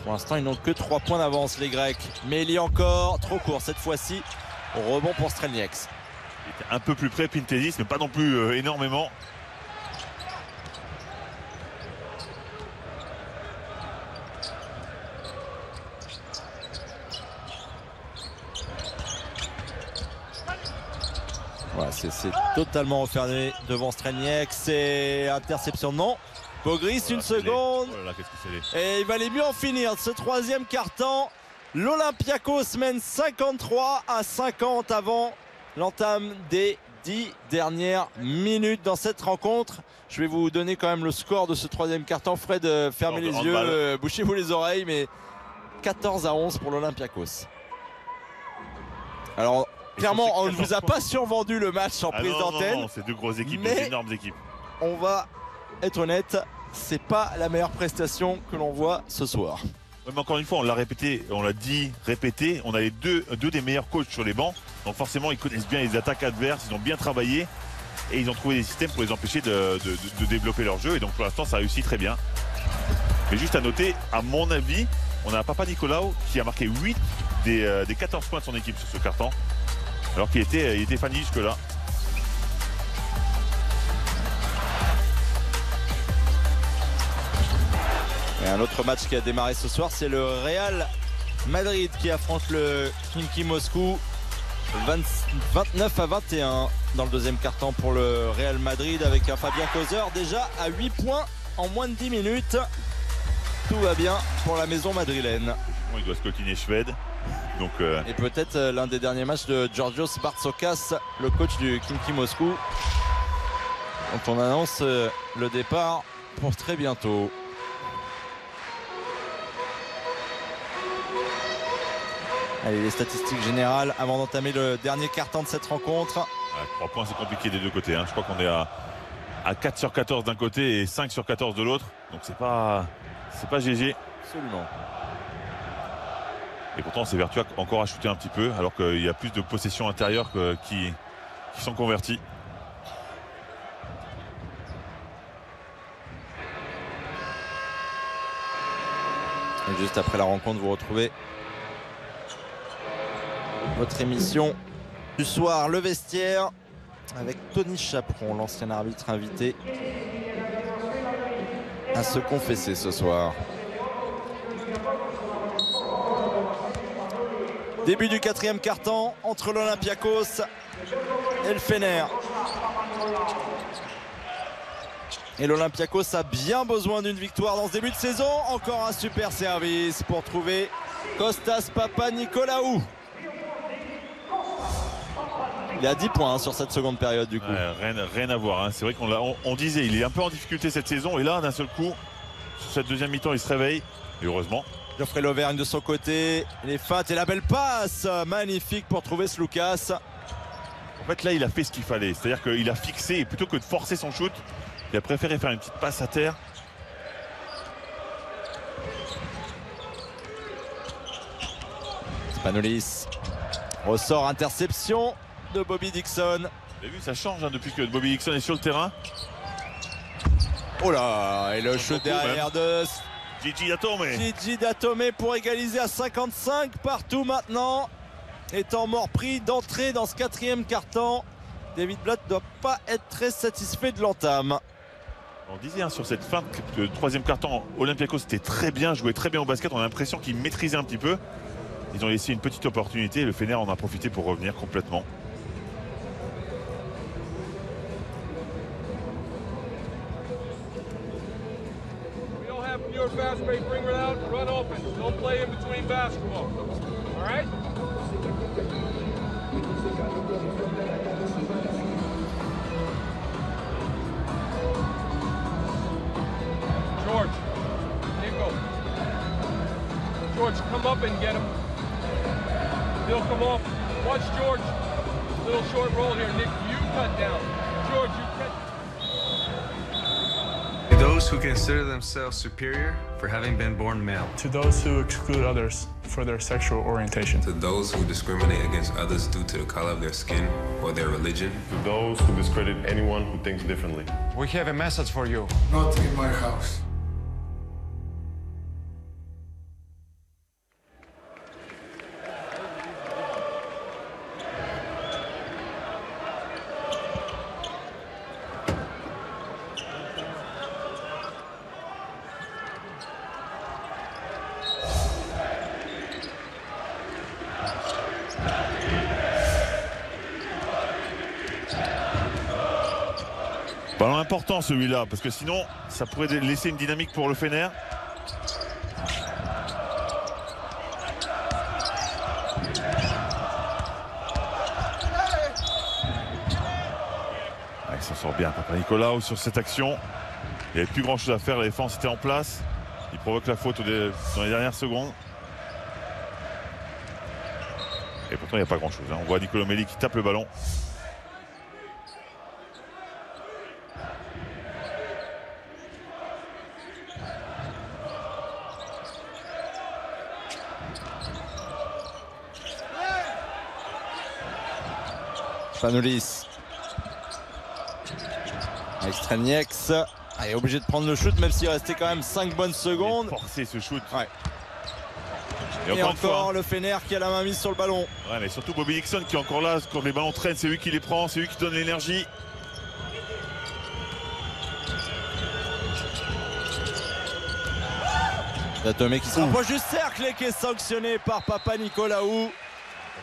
Pour l'instant, ils n'ont que 3 points d'avance, les Grecs. Mais il y a encore trop court cette fois-ci. Au rebond pour Strelnieks. Il était un peu plus près, Printezis, mais pas non plus énormément. Voilà, c'est totalement enfermé devant Strelnieks. C'est interception, non. Bogris, Voilà, une seconde. Oh là là, qu'est-ce que c'est. Et il valait mieux en finir de ce 3e quart-temps. L'Olympiakos mène 53-50 avant l'entame des 10 dernières minutes dans cette rencontre. Je vais vous donner quand même le score de ce 3e quart-temps. Fred, fermez les yeux, bouchez-vous les oreilles, mais 14-11 pour l'Olympiakos. Alors, clairement, on ne vous a pas survendu le match en prise d'antenne. Non, c'est 2 grosses équipes, mais des énormes équipes. On va être honnête, c'est pas la meilleure prestation que l'on voit ce soir. Ouais, mais encore une fois, on l'a répété, on l'a dit, répété. On a les deux des meilleurs coachs sur les bancs. Donc forcément, ils connaissent bien les attaques adverses, ils ont bien travaillé. Et ils ont trouvé des systèmes pour les empêcher de développer leur jeu. Et donc pour l'instant, ça réussit très bien. Mais juste à noter, à mon avis, on a Papanicolaou qui a marqué 8 des 14 points de son équipe sur ce carton. Alors qu'il était fanny jusque-là. Et un autre match qui a démarré ce soir, c'est le Real Madrid qui affronte le Khimki Moscou. 29-21 dans le 2e quart-temps pour le Real Madrid avec un Fabien Causeur déjà à 8 points en moins de 10 minutes. Tout va bien pour la maison madrilène. Il doit scotiner Schwed. Donc, et peut-être l'un des derniers matchs de Georgios Bartzokas, le coach du Khimki Moscou, dont on annonce le départ pour très bientôt. Allez, les statistiques générales avant d'entamer le dernier quart-temps de cette rencontre. 3 points, c'est compliqué des deux côtés, hein. Je crois qu'on est à 4 sur 14 d'un côté et 5 sur 14 de l'autre. Donc c'est pas GG. Absolument. Et pourtant c'est Vertua encore à shooter un petit peu, alors qu'il y a plus de possessions intérieures qui sont converties. Et juste après la rencontre, vous retrouvez votre émission du soir, le vestiaire, avec Tony Chaperon, l'ancien arbitre invité à se confesser ce soir. Début du 4e quart-temps entre l'Olympiakos et le Fener. Et l'Olympiakos a bien besoin d'une victoire dans ce début de saison. Encore un super service pour trouver Kostas Papanicolaou. Il est à 10 points sur cette seconde période du coup. Ouais, rien à voir. Hein. C'est vrai qu'on disait il est un peu en difficulté cette saison. Et là, d'un seul coup, sur cette deuxième mi-temps, il se réveille. Et heureusement. Geoffrey Lauvergne de son côté. Les feintes et la belle passe. Magnifique pour trouver Sloukas. En fait, là, il a fait ce qu'il fallait. C'est-à-dire qu'il a fixé. Et plutôt que de forcer son shoot, il a préféré faire une petite passe à terre. Spanoulis. Ressort, interception de Bobby Dixon. Vous avez vu, ça change hein, depuis que Bobby Dixon est sur le terrain. Oh là, et le shoot derrière de Gigi Datome. Gigi Datome pour égaliser à 55 partout maintenant. Étant mort pris d'entrée dans ce 4e quart-temps. David Blatt ne doit pas être très satisfait de l'entame. On disait hein, sur cette fin de 3e quart-temps, Olympiakos était très bien, jouait très bien au basket. On a l'impression qu'ils maîtrisaient un petit peu. Ils ont laissé une petite opportunité et le Fener en a profité pour revenir complètement. Your fast break, bring it out, run open. Don't play in between basketball. All right? George, Nico. George, come up and get him. He'll come off. Watch George. Little short roll here. Nick, you cut down. George, you cut. Those who consider themselves superior for having been born male. To those who exclude others for their sexual orientation. To those who discriminate against others due to the color of their skin or their religion. To those who discredit anyone who thinks differently. We have a message for you. Not in my house. Ballon important celui-là, parce que sinon ça pourrait laisser une dynamique pour le Fener. Il s'en sort bien Papanicolaou sur cette action. Il n'y avait plus grand chose à faire, la défense était en place. Il provoque la faute dans les dernières secondes. Et pourtant il n'y a pas grand chose. On voit Nicolo Melli qui tape le ballon. Spanoulis. Avec Strelnieks. Il est obligé de prendre le shoot même s'il restait quand même 5 bonnes secondes. Forcer ce shoot. Ouais. Et encore le Fener qui a la main mise sur le ballon. Ouais, mais surtout Bobby Dixon qui est encore là quand les ballons traînent, c'est lui qui les prend, c'est lui qui donne l'énergie. Datome qui se rapproche du cercle et qui est sanctionné par Papanicolaou.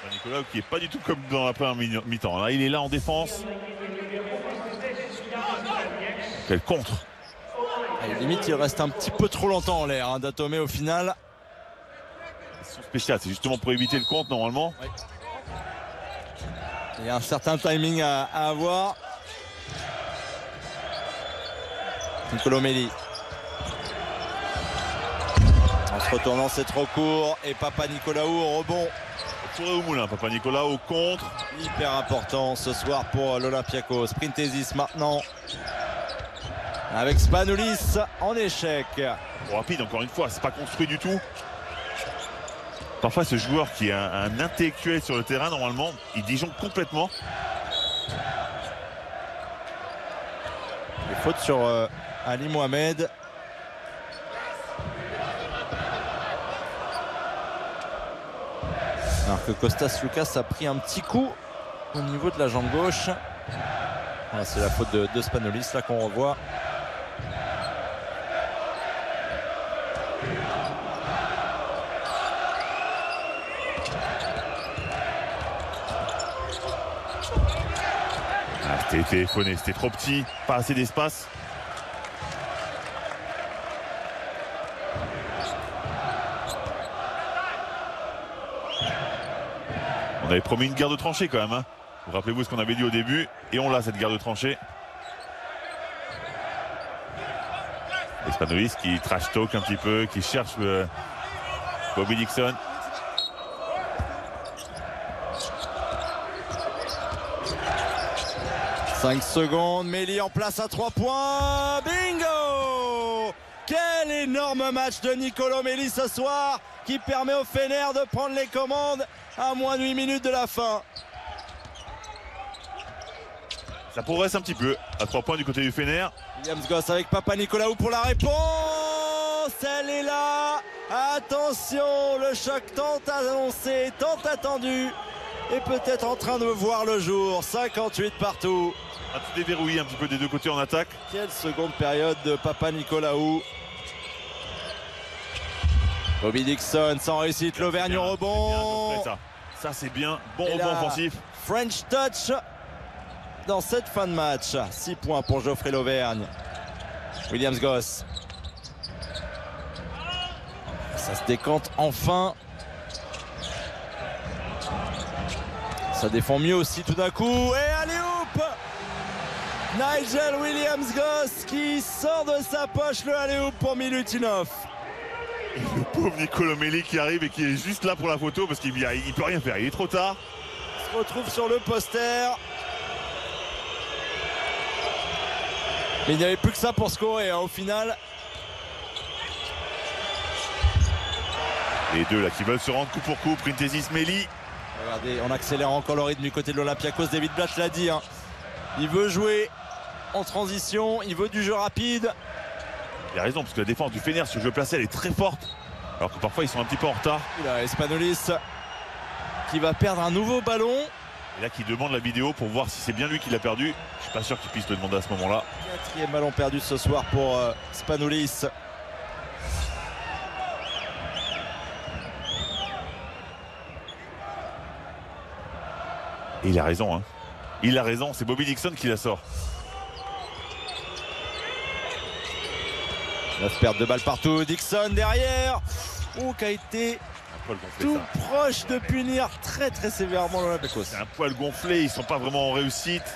Papanicolaou qui est pas du tout comme dans la première mi-temps. Là, il est là en défense. Quel contre. Et limite, il reste un petit peu trop longtemps en l'air, hein, Datome au final. C'est spécial, c'est justement pour éviter le contre normalement. Oui. Il y a un certain timing à avoir. Nicolo Melli. En se retournant, c'est trop court. Et Papanicolaou au rebond. Touré au moulin, Papanicolaou au contre. Hyper important ce soir pour l'Olympiakos. Printezis maintenant. Avec Spanoulis en échec. Trop rapide, encore une fois, c'est pas construit du tout. Parfois, ce joueur qui est un intellectuel sur le terrain, normalement, il disjoncle complètement. Les fautes sur Ali Mohamed. Alors que Kostas Sloukas a pris un petit coup au niveau de la jambe gauche. Ah, c'est la faute de Spanoulis là qu'on revoit. C'était téléphoné, c'était trop petit, pas assez d'espace. On avait promis une guerre de tranchées quand même. Hein. Rappelez-vous ce qu'on avait dit au début. Et on l'a, cette guerre de tranchées. Spanolis qui trash talk un petit peu, qui cherche Bobby Dixon. « 5 secondes, Méli en place à 3 points. Bingo! Quel énorme match de Nicolo Méli ce soir qui permet au Fener de prendre les commandes à moins de 8 minutes de la fin. Ça progresse un petit peu à 3 points du côté du Fener. Williams Goss avec Papanicolaou pour la réponse. Elle est là. Attention, le choc tant annoncé, tant attendu est peut-être en train de voir le jour. 58 partout. A tout déverrouillé un petit peu des deux côtés en attaque. Quelle seconde période de Papanicolaou. Bobby Dixon sans réussite, l'Auvergne au rebond. Ça c'est bien, bon rebond offensif. French touch dans cette fin de match. 6 points pour Geoffrey l'Auvergne. Williams Goss. Ça se décante enfin. Ça défend mieux aussi tout d'un coup. Et alley-oop! Nigel Williams Goss qui sort de sa poche le alley-oop pour Milutinov. Et le pauvre Nicolo Méli qui arrive et qui est juste là pour la photo parce qu'il ne peut rien faire, il est trop tard. Il se retrouve sur le poster. Mais il n'y avait plus que ça pour scorer hein, au final. Les deux là qui veulent se rendre coup pour coup, Printezis, Méli. Regardez, on accélère encore le rythme du côté de l'Olympiakos. David Blatt l'a dit. Hein. Il veut jouer en transition, il veut du jeu rapide. Il a raison parce que la défense du Fener sur le jeu placé elle est très forte. Alors que parfois ils sont un petit peu en retard. Il a Spanolis qui va perdre un nouveau ballon. Et là qui demande la vidéo pour voir si c'est bien lui qui l'a perdu. Je suis pas sûr qu'il puisse le demander à ce moment-là. 4e ballon perdu ce soir pour Spanolis. Et il a raison hein. Il a raison, c'est Bobby Dixon qui la sort. 9 pertes de balles partout, Dixon derrière. Oh, qui a été tout proche de punir très sévèrement l'Olympiakos. C'est un poil gonflé, ils sont pas vraiment en réussite.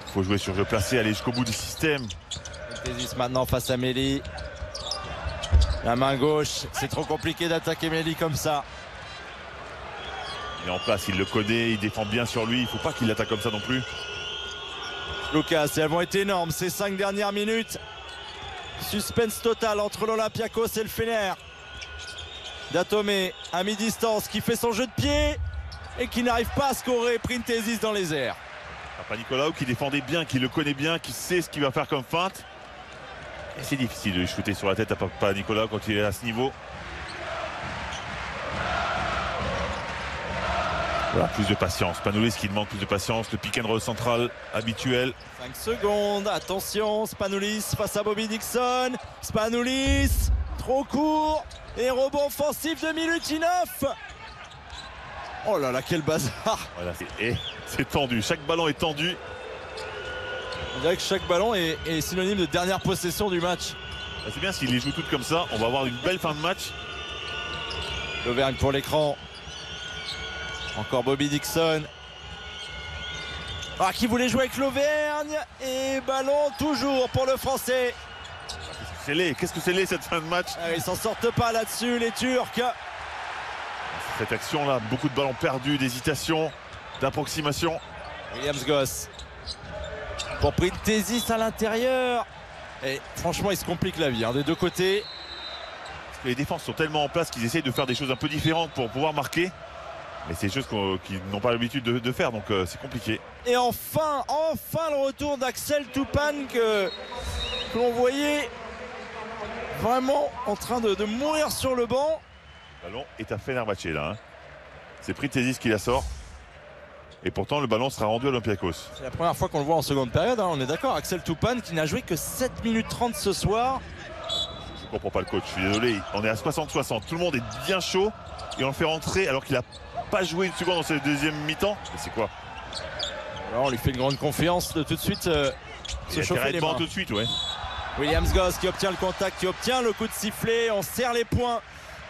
Il faut jouer sur jeu placé, aller jusqu'au bout du système. Printezis maintenant face à Méli. La main gauche, c'est trop compliqué d'attaquer Méli comme ça. Il est en place, il le connaît, il défend bien sur lui, il faut pas qu'il l'attaque comme ça non plus. Lucas, elles vont être énormes ces 5 dernières minutes. Suspense total entre l'Olympiakos et le Fener. Datomé à mi-distance qui fait son jeu de pied et qui n'arrive pas à scorer. Printezis dans les airs. Papanicolaou qui défendait bien, qui le connaît bien, qui sait ce qu'il va faire comme feinte. Et c'est difficile de lui shooter sur la tête à Papanicolaou quand il est à ce niveau. Voilà, plus de patience. Spanolis qui demande plus de patience. Le pick and roll central habituel. 5 secondes. Attention, Spanolis face à Bobby Dixon. Spanolis, trop court. Et rebond offensif de Milutinov. Oh là là, quel bazar. Voilà, c'est tendu. Chaque ballon est tendu. On dirait que chaque ballon est synonyme de dernière possession du match. C'est bien s'il les joue toutes comme ça. On va avoir une belle fin de match. L'Auvergne pour l'écran. Encore Bobby Dixon. Ah, qui voulait jouer avec l'Auvergne. Et ballon toujours pour le Français. Qu'est-ce que c'est laid cette fin de match. Ils s'en sortent pas là-dessus les Turcs. Cette action là, beaucoup de ballons perdus, d'hésitation, d'approximation. Williams Goss. Pour Printezis à l'intérieur. Et franchement il se complique la vie hein, des deux côtés. Parce que les défenses sont tellement en place qu'ils essayent de faire des choses un peu différentes pour pouvoir marquer. Mais c'est des choses qu'ils n'ont pas l'habitude de faire, donc c'est compliqué. Et enfin le retour d'Axel Toupane que l'on voyait vraiment en train de mourir sur le banc. Le ballon est à Fenerbahçe là. Hein. C'est Printezis qui la sort. Et pourtant le ballon sera rendu à l'Olympiakos. C'est la première fois qu'on le voit en seconde période, hein, on est d'accord. Axel Toupane qui n'a joué que 7 minutes 30 ce soir. Je comprends pas le coach, je suis désolé. On est à 60-60, tout le monde est bien chaud. Et on le fait rentrer alors qu'il a pas joué une seconde dans cette deuxième mi-temps. Mais c'est quoi? Alors, on lui fait une grande confiance de tout de suite se chauffer les mains. Tout de suite, ouais. Williams-Goss qui obtient le contact, qui obtient le coup de sifflet. On serre les poings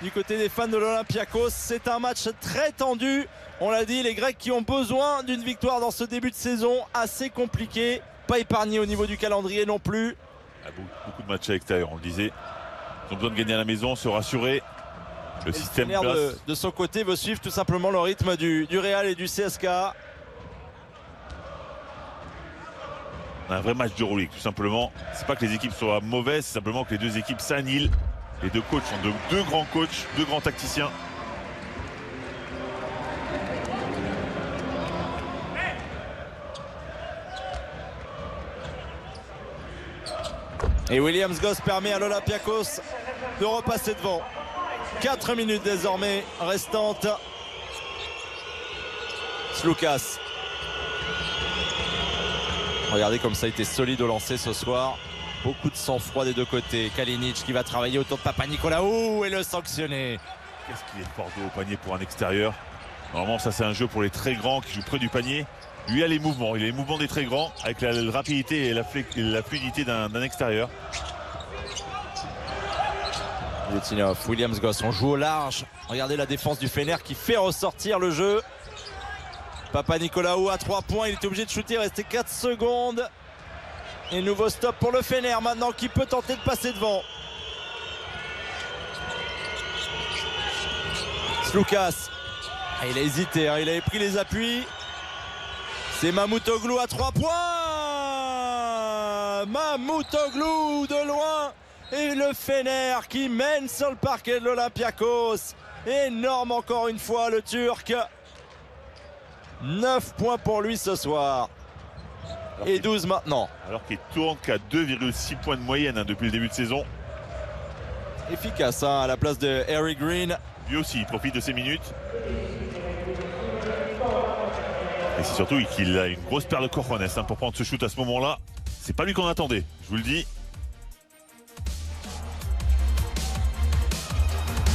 du côté des fans de l'Olympiakos. C'est un match très tendu. On l'a dit, les Grecs qui ont besoin d'une victoire dans ce début de saison assez compliqué. Pas épargné au niveau du calendrier non plus. Beaucoup de matchs à l'extérieur, on le disait. Ils ont besoin de gagner à la maison, se rassurer. Le système de son côté veut suivre tout simplement le rythme du Real et du CSKA. Un vrai match d'Euroleague, tout simplement. C'est pas que les équipes soient mauvaises, c'est simplement que les deux équipes s'annihilent. Les deux coachs sont deux grands coachs, deux grands tacticiens. Et Williams-Goss permet à l'Olympiakos de repasser devant. 4 minutes désormais restantes. Sloukas. Regardez comme ça a été solide au lancer ce soir. Beaucoup de sang-froid des deux côtés. Kalinic qui va travailler autour de Papanikolaou et le sanctionner. Qu'est-ce qu'il est fort de haut panier pour un extérieur. Normalement, ça c'est un jeu pour les très grands qui jouent près du panier. Lui a les mouvements, il a les mouvements des très grands avec la rapidité et la fluidité d'un extérieur. Williams-Goss, on joue au large. Regardez la défense du Fener qui fait ressortir le jeu. Papanikolaou à 3 points, il est obligé de shooter, il restait 4 secondes. Et nouveau stop pour le Fener maintenant qui peut tenter de passer devant. Sloukas, il a hésité, hein, il avait pris les appuis. C'est Mamoutoglou à 3 points. Mamoutoglou de loin. Et le Fener qui mène sur le parquet de l'Olympiakos. Énorme encore une fois le Turc. 9 points pour lui ce soir. Et 12 maintenant. Alors qu'il tourne qu'à 2,6 points de moyenne depuis le début de saison. Efficace hein, à la place de Harry Green. Lui aussi il profite de ses minutes. Et c'est surtout qu'il a une grosse paire de cojones hein, pour prendre ce shoot à ce moment-là. C'est pas lui qu'on attendait, je vous le dis.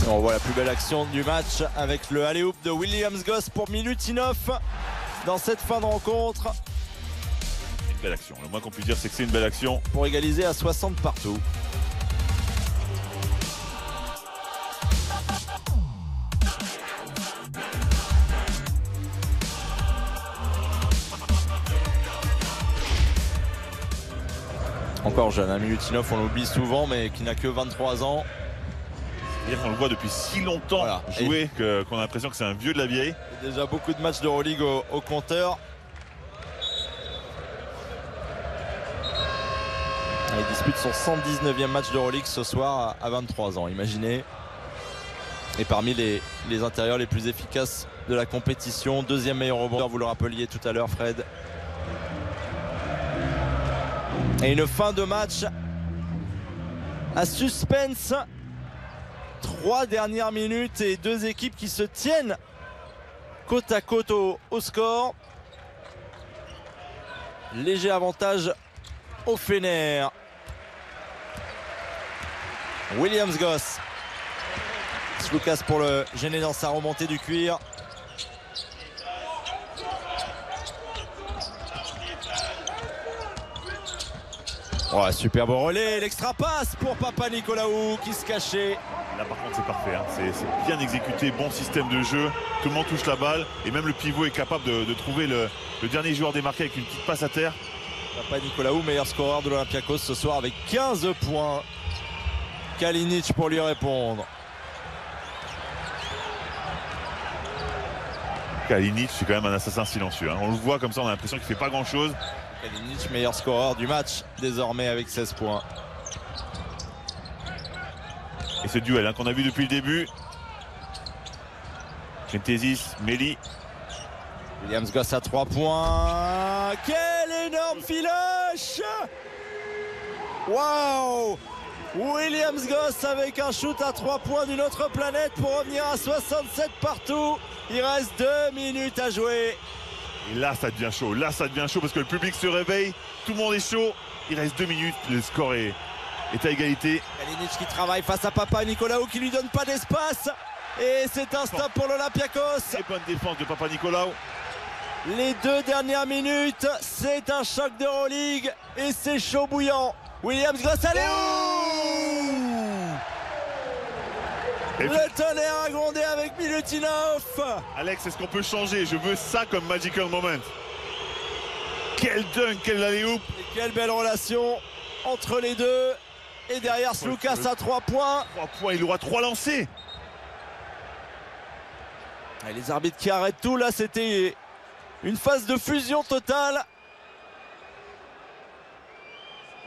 On voit la plus belle action du match avec le alley-oop de Williams-Goss pour Milutinov dans cette fin de rencontre. Une belle action, le moins qu'on puisse dire c'est que c'est une belle action. Pour égaliser à 60 partout. Encore jeune, hein, Milutinov on l'oublie souvent mais qui n'a que 23 ans. On le voit depuis si longtemps jouer qu'on a l'impression que c'est un vieux de la vieille. Déjà beaucoup de matchs d'Euroleague au compteur. Il dispute son 119e match d'Euroleague ce soir à 23 ans, imaginez. Et parmi les intérieurs les plus efficaces de la compétition. Deuxième meilleur rebondeur, vous le rappeliez tout à l'heure Fred. Et une fin de match à suspense. 3 dernières minutes et deux équipes qui se tiennent côte à côte au score. Léger avantage au Fener. Williams-Goss. Sloukas pour le gêner dans sa remontée du cuir. Oh, superbe relais, l'extra passe pour Papanikolaou qui se cachait. Là par contre c'est parfait, hein. C'est bien exécuté, bon système de jeu, tout le monde touche la balle et même le pivot est capable de trouver le dernier joueur démarqué avec une petite passe à terre. Papanikolaou, meilleur scoreur de l'Olympiakos ce soir avec 15 points. Kalinic pour lui répondre. Kalinic c'est quand même un assassin silencieux, hein. On le voit comme ça, on a l'impression qu'il fait pas grand chose. Kalinic, meilleur scoreur du match désormais avec 16 points. Et ce duel hein, qu'on a vu depuis le début. Chentesis, Meli. Williams-Goss à 3 points. Quel énorme filoche! Waouh! Williams-Goss avec un shoot à 3 points d'une autre planète pour revenir à 67 partout. Il reste 2 minutes à jouer. Et là ça devient chaud, parce que le public se réveille, tout le monde est chaud. Il reste 2 minutes, le score est à égalité. Kalinic qui travaille face à Papanikolaou qui lui donne pas d'espace. Et c'est un stop pour l'Olympiakos. Et bonne défense de Papanikolaou. Les 2 dernières minutes, c'est un choc d'Euroleague et c'est chaud bouillant. Williams Goss, allez le tonnerre a grondé avec Milutinov. Alex, est-ce qu'on peut changer? Je veux ça comme magical moment. Quel dunk, quel alley-oop. Quelle belle relation entre les deux. Et derrière Sloukas à 3 points. 3 points, il aura 3 lancés. Et les arbitres qui arrêtent tout, là c'était une phase de fusion totale.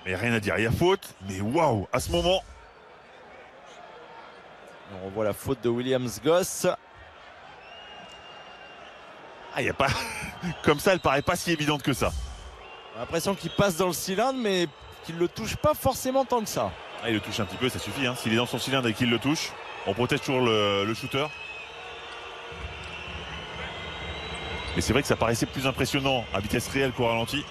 Mais rien à dire, il y a faute. Mais waouh, à ce moment. On revoit la faute de Williams Goss. Ah, il n'y a pas. Comme ça, elle paraît pas si évidente que ça. On a l'impression qu'il passe dans le cylindre, mais qu'il ne le touche pas forcément tant que ça. Ah, il le touche un petit peu, ça suffit. Hein. S'il est dans son cylindre et qu'il le touche, on protège toujours le shooter. Mais c'est vrai que ça paraissait plus impressionnant à vitesse réelle qu'au ralenti.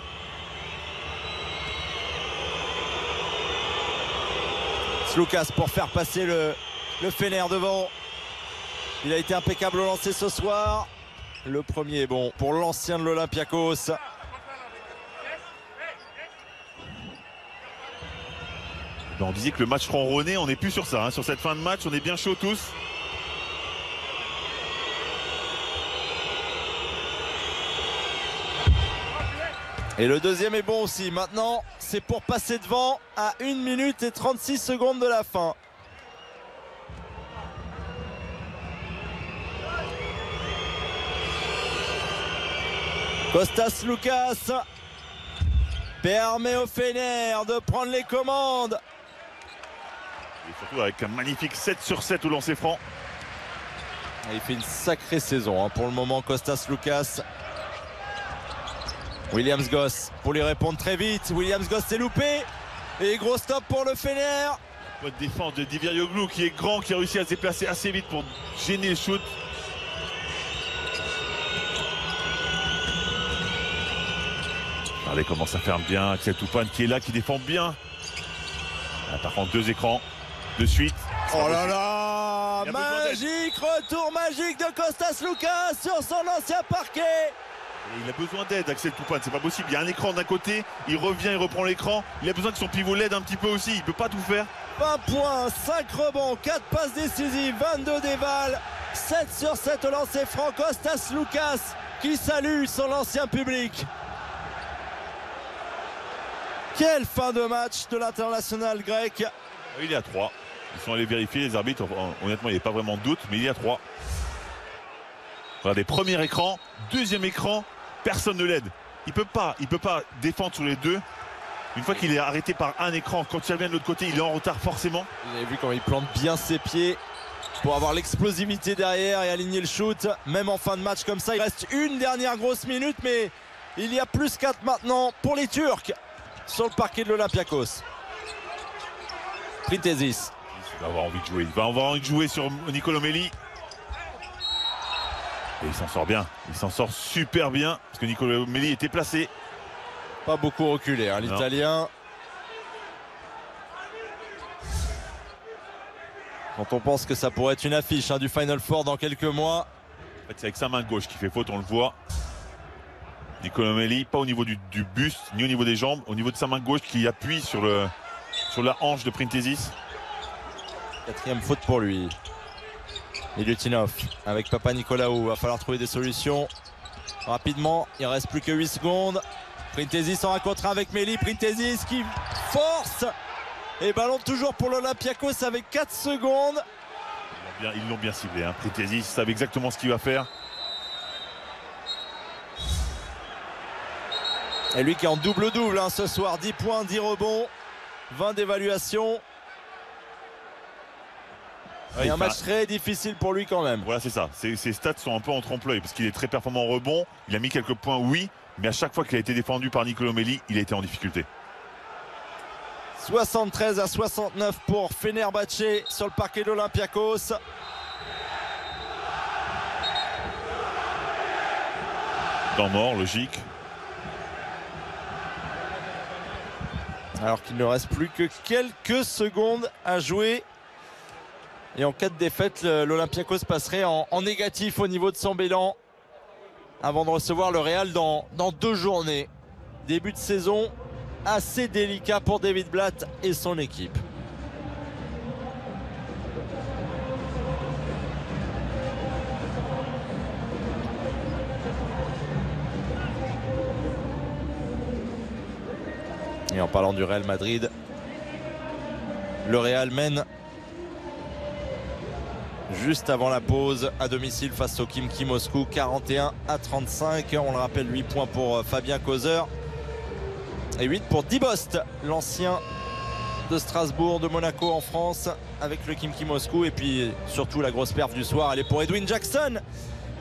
Sloukas pour faire passer le Fener devant. Il a été impeccable au lancer ce soir. Le premier est bon pour l'ancien de l'Olympiakos. On disait que le match ronronné, on n'est plus sur ça. Hein. Sur cette fin de match, on est bien chaud tous. Et le deuxième est bon aussi. Maintenant, c'est pour passer devant à 1 minute et 36 secondes de la fin. Kostas Sloukas permet au Fener de prendre les commandes. Et surtout avec un magnifique 7 sur 7 au lancer franc. Il fait une sacrée saison pour le moment, Kostas Sloukas. Williams Goss pour lui répondre très vite. Williams Goss s'est loupé. Et gros stop pour le Fener. Bonne défense de Diverioglu qui est grand, qui a réussi à se déplacer assez vite pour gêner le shoot. Regardez comment ça ferme bien. Axel Toupane qui est là, qui défend bien. Par contre, 2 écrans de suite. Oh là là, magique, retour magique de Kostas Sloukas sur son ancien parquet. Et il a besoin d'aide, Axel Toupane, c'est pas possible. Il y a un écran d'un côté, il revient, il reprend l'écran. Il a besoin que son pivot l'aide un petit peu aussi, il peut pas tout faire. 20 points, 5 rebonds, 4 passes décisives, 22 dévals, 7 sur 7 au lancer franc. Kostas Sloukas qui salue son ancien public. Quelle fin de match de l'international grec. Il est à 3. Ils sont allés vérifier les arbitres. Honnêtement, il n'y a pas vraiment de doute, mais il est à 3. Regardez, premier écran, deuxième écran, personne ne l'aide. Il peut pas défendre sur les deux. Une fois qu'il est arrêté par un écran, quand il revient de l'autre côté, il est en retard forcément. Vous avez vu comment il plante bien ses pieds pour avoir l'explosivité derrière et aligner le shoot. Même en fin de match comme ça, il reste une dernière grosse minute, mais il y a plus 4 maintenant pour les Turcs sur le parquet de l'Olympiakos. Printezis. Il va avoir envie de jouer. Il va avoir envie de jouer sur Nicolo Melli. Et il s'en sort bien. Il s'en sort super bien. Parce que Nicolo Melli était placé. Pas beaucoup reculé, l'Italien. Quand on pense que ça pourrait être une affiche du Final Four dans quelques mois. En fait, c'est avec sa main gauche qui fait faute, on le voit. Nicolo Melli, pas au niveau du buste, ni au niveau des jambes. Au niveau de sa main gauche qui appuie sur la hanche de Printezis. 4e faute pour lui. Milutinov avec Papanicolaou. Va falloir trouver des solutions rapidement. Il reste plus que 8 secondes. Printezis en 1 contre 1 avec Melli. Printezis qui force. Et ballon toujours pour l'Olympiakos avec 4 secondes. Ils l'ont bien ciblé. Printezis savent exactement ce qu'il va faire. Et lui qui est en double-double ce soir. 10 points, 10 rebonds, 20 d'évaluation. Et un match très difficile pour lui quand même. Voilà, c'est ça. Ses stats sont un peu en trompe-l'œil parce qu'il est très performant en rebond. Il a mis quelques points, oui, mais à chaque fois qu'il a été défendu par Nicolo Melli, il a été en difficulté. 73-69 pour Fenerbahçe sur le parquet de l'Olympiakos. Temps mort, logique. Alors qu'il ne reste plus que quelques secondes à jouer. Et en cas de défaite, l'Olympiakos passerait en négatif au niveau de son bilan. avant de recevoir le Real dans 2 journées. Début de saison assez délicat pour David Blatt et son équipe. Et en parlant du Real Madrid, le Real mène juste avant la pause à domicile face au Khimki Moscou, 41-35. On le rappelle, 8 points pour Fabien Causeur et 8 pour Dibost, l'ancien de Strasbourg, de Monaco en France avec le Khimki Moscou. Et puis surtout la grosse perf du soir, elle est pour Edwin Jackson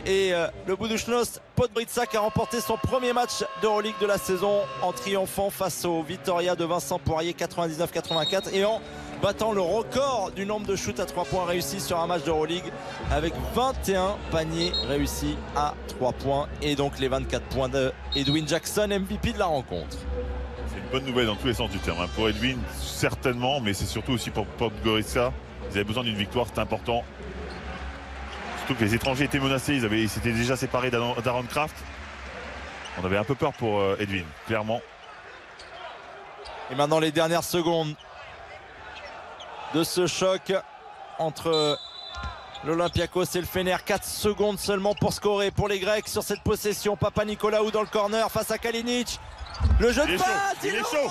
et le Budućnost Podgorica qui a remporté son premier match d'Euroleague de la saison en triomphant face au Vitoria de Vincent Poirier, 99-84, et en battant le record du nombre de shoots à 3 points réussis sur un match d'Euroleague avec 21 paniers réussis à 3 points et donc les 24 points de Edwin Jackson, MVP de la rencontre. C'est une bonne nouvelle dans tous les sens du terme. Pour Edwin, certainement, mais c'est surtout aussi pour Podgorica. Ils avaient besoin d'une victoire, c'est important. Surtout que les étrangers étaient menacés, ils s'étaient déjà séparés d'Aaron Kraft. On avait un peu peur pour Edwin, clairement. Et maintenant les dernières secondes de ce choc entre l'Olympiakos et le Fener. 4 secondes seulement pour scorer pour les Grecs sur cette possession. Papanicolaou dans le corner face à Kalinic. Le jeu de passe, il est chaud.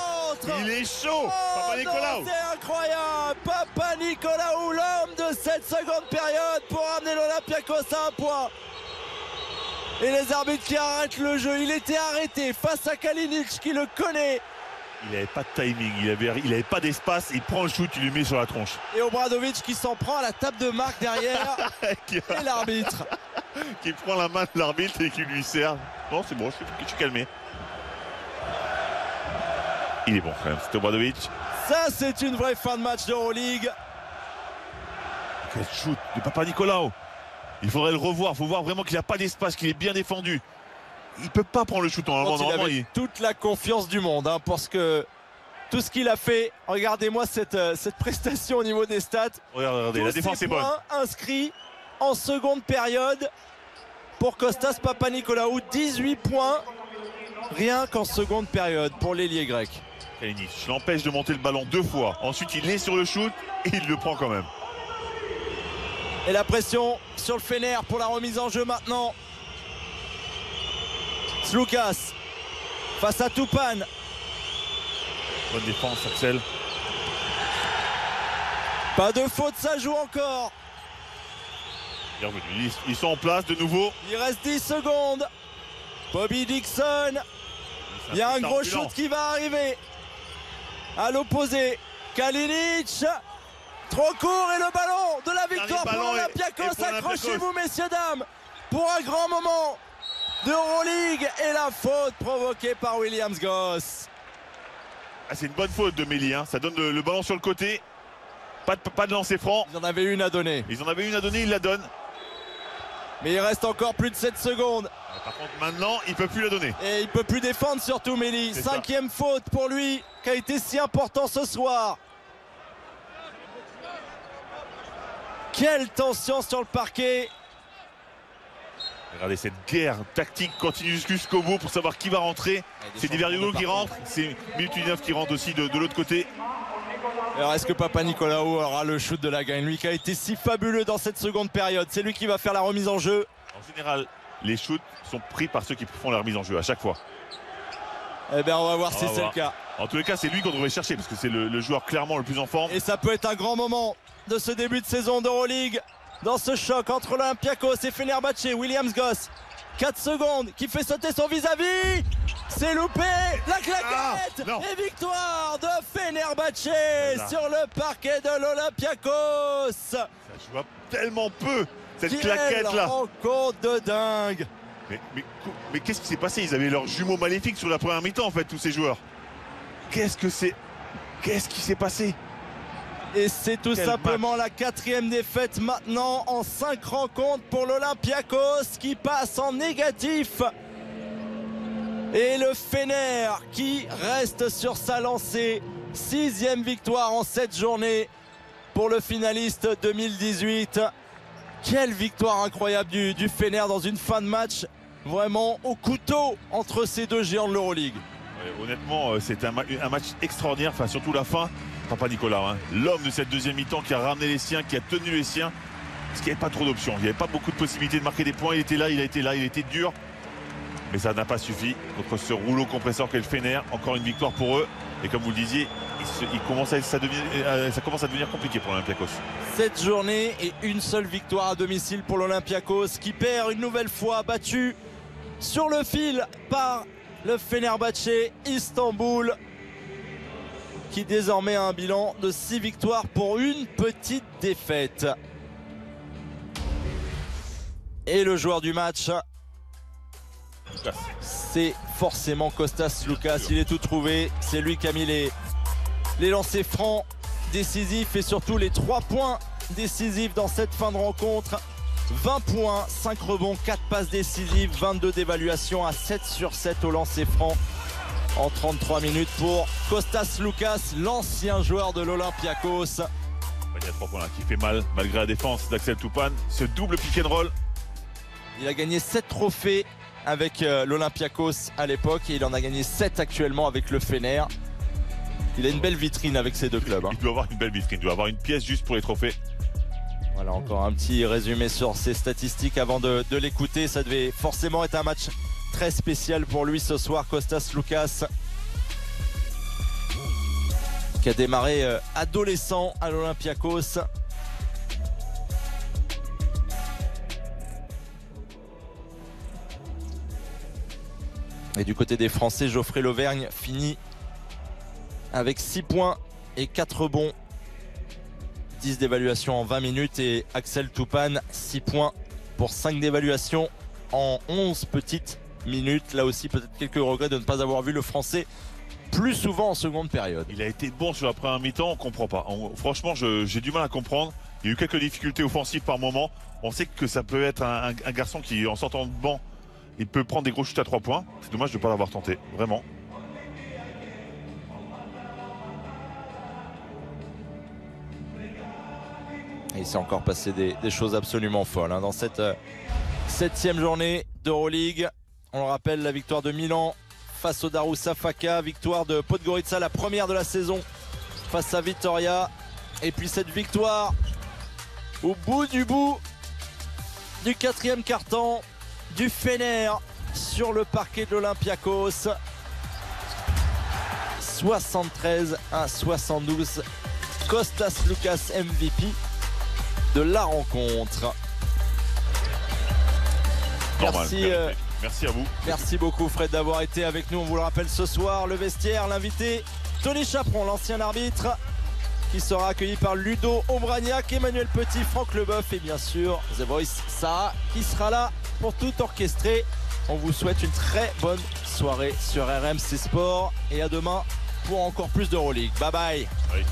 Il est chaud. Papanicolaou. C'est incroyable. Papanicolaou, l'homme de cette seconde période pour amener l'Olympiakos à 1 point. Et les arbitres qui arrêtent le jeu. Il était arrêté face à Kalinic qui le connaît. Il n'avait pas de timing, il n'avait pas d'espace, il prend le shoot, il lui met sur la tronche. Et Obradovic qui s'en prend à la table de marque derrière. Et l'arbitre qui prend la main de l'arbitre et qui lui sert. Non, c'est bon, je suis calmé. Il est bon quand même, c'était Obradovic. Ça, c'est une vraie fin de match d'Euroleague. Quel shoot de Papanicolaou. Il faudrait le revoir, il faut voir vraiment qu'il n'a pas d'espace, qu'il est bien défendu. Il peut pas prendre le shoot en normalement. Il avait toute la confiance du monde parce que tout ce qu'il a fait, regardez-moi cette prestation au niveau des stats. Regardez, la défense est bonne. Inscrit en seconde période pour Kostas Papanicolaou, 18 points rien qu'en seconde période pour l'ailier grec. Kalinic l'empêche de monter le ballon 2 fois. Ensuite il est sur le shoot et il le prend quand même. Et la pression sur le Fener pour la remise en jeu maintenant. Sloukas face à Tupan. Bonne défense, Axel. Pas de faute, ça joue encore. Bienvenue. Ils sont en place de nouveau. Il reste 10 secondes. Bobby Dixon. Il y a un gros shoot qui va arriver. À l'opposé, Kalinic. Trop court et le ballon de la victoire pour l'Olympiakos. Accrochez-vous, messieurs, dames, pour un grand moment d'Euroleague et la faute provoquée par Williams Goss. C'est une bonne faute de Méli, ça donne le ballon sur le côté. Pas de lancer franc. Ils en avaient une à donner. Il la donne. Mais il reste encore plus de 7 secondes. Par contre maintenant il peut plus la donner. Et il peut plus défendre surtout Méli. 5e faute pour lui qui a été si important ce soir. Quelle tension sur le parquet. Regardez, cette guerre tactique continue jusqu'au bout pour savoir qui va rentrer. C'est Di Verdugo qui rentre, c'est Milutinov qui rentre aussi de l'autre côté. Alors est-ce que Papanicolaou aura le shoot de la gagne, lui qui a été si fabuleux dans cette seconde période? C'est lui qui va faire la remise en jeu. En général, les shoots sont pris par ceux qui font la remise en jeu à chaque fois. Eh bien on va voir si c'est le cas. En tous les cas, c'est lui qu'on devrait chercher parce que c'est le joueur clairement le plus en forme. Et ça peut être un grand moment de ce début de saison d'Euroleague. Dans ce choc entre l'Olympiakos et Fenerbahçe. Williams Goss, 4 secondes, qui fait sauter son vis-à-vis. C'est loupé. La claquette et victoire de Fenerbahçe sur le parquet de l'Olympiakos. Ça joue tellement peu cette claquette là. Rencontre de dingue. Mais qu'est-ce qui s'est passé? Ils avaient leurs jumeaux maléfiques sur la première mi-temps en fait, tous ces joueurs. Qu'est-ce qui s'est passé? Et c'est tout simplement la 4e défaite maintenant en 5 rencontres pour l'Olympiakos qui passe en négatif. Et le Fener qui reste sur sa lancée. 6e victoire en 7 journées pour le finaliste 2018. Quelle victoire incroyable du Fener dans une fin de match vraiment au couteau entre ces deux géants de l'Euroleague. Ouais, honnêtement, c'était un match extraordinaire, enfin surtout la fin. Papa Nicolas, hein, l'homme de cette deuxième mi-temps qui a ramené les siens, qui a tenu les siens, parce qu'il n'y avait pas trop d'options, il n'y avait pas beaucoup de possibilités de marquer des points. Il était là, il était dur, mais ça n'a pas suffi contre ce rouleau compresseur qu'est le Fener. Encore une victoire pour eux, et comme vous le disiez, ça commence à devenir compliqué pour l'Olympiakos. 7 journées et une seule victoire à domicile pour l'Olympiakos, qui perd une nouvelle fois, battu sur le fil par le Fenerbahçe Istanbul, qui désormais a un bilan de 6 victoires pour une petite défaite. Et le joueur du match, c'est forcément Kostas Sloukas. Il est tout trouvé, c'est lui qui a mis les lancers francs décisifs et surtout les 3 points décisifs dans cette fin de rencontre. 20 points, 5 rebonds, 4 passes décisives, 22 d'évaluation à 7 sur 7 au lancer franc en 33 minutes pour Kostas Sloukas, l'ancien joueur de l'Olympiakos. Il y a 3 points là qui fait mal malgré la défense d'Axel Toupane. Ce double pick and roll. Il a gagné 7 trophées avec l'Olympiakos à l'époque et il en a gagné 7 actuellement avec le Fener. Il a une belle vitrine avec ces deux clubs. Il doit avoir une belle vitrine, il doit avoir une pièce juste pour les trophées. Voilà, encore un petit résumé sur ses statistiques avant de l'écouter. Ça devait forcément être un match très spécial pour lui ce soir. Kostas Sloukas, qui a démarré adolescent à l'Olympiakos. Et du côté des Français, Geoffrey Lauvergne finit avec 6 points et 4 rebonds. 10 d'évaluation en 20 minutes et Axel Toupane 6 points pour 5 d'évaluation en 11 petites minutes. Là aussi peut-être quelques regrets de ne pas avoir vu le Français plus souvent en seconde période. Il a été bon sur la première mi-temps, on ne comprend pas. Franchement j'ai du mal à comprendre. Il y a eu quelques difficultés offensives par moment. On sait que ça peut être un garçon qui en sortant de banc, il peut prendre des gros shoots à 3 points. C'est dommage de ne pas l'avoir tenté, vraiment. Et il s'est encore passé des choses absolument folles dans cette 7e journée d'Euroleague. On le rappelle, la victoire de Milan face au Darussafaka, victoire de Podgorica, la première de la saison face à Vitoria. Et puis cette victoire au bout du 4e quart-temps du Fener sur le parquet de l'Olympiakos. 73-72. Kostas Sloukas MVP de la rencontre. Merci à vous. Merci beaucoup Fred d'avoir été avec nous. On vous le rappelle ce soir, le vestiaire, l'invité Tony Chaperon, l'ancien arbitre, qui sera accueilli par Ludo Ombragnac, Emmanuel Petit, Franck Leboeuf et bien sûr The Voice Sarah qui sera là pour tout orchestrer. On vous souhaite une très bonne soirée sur RMC Sport et à demain pour encore plus d'Euroleague. Bye bye. Oui.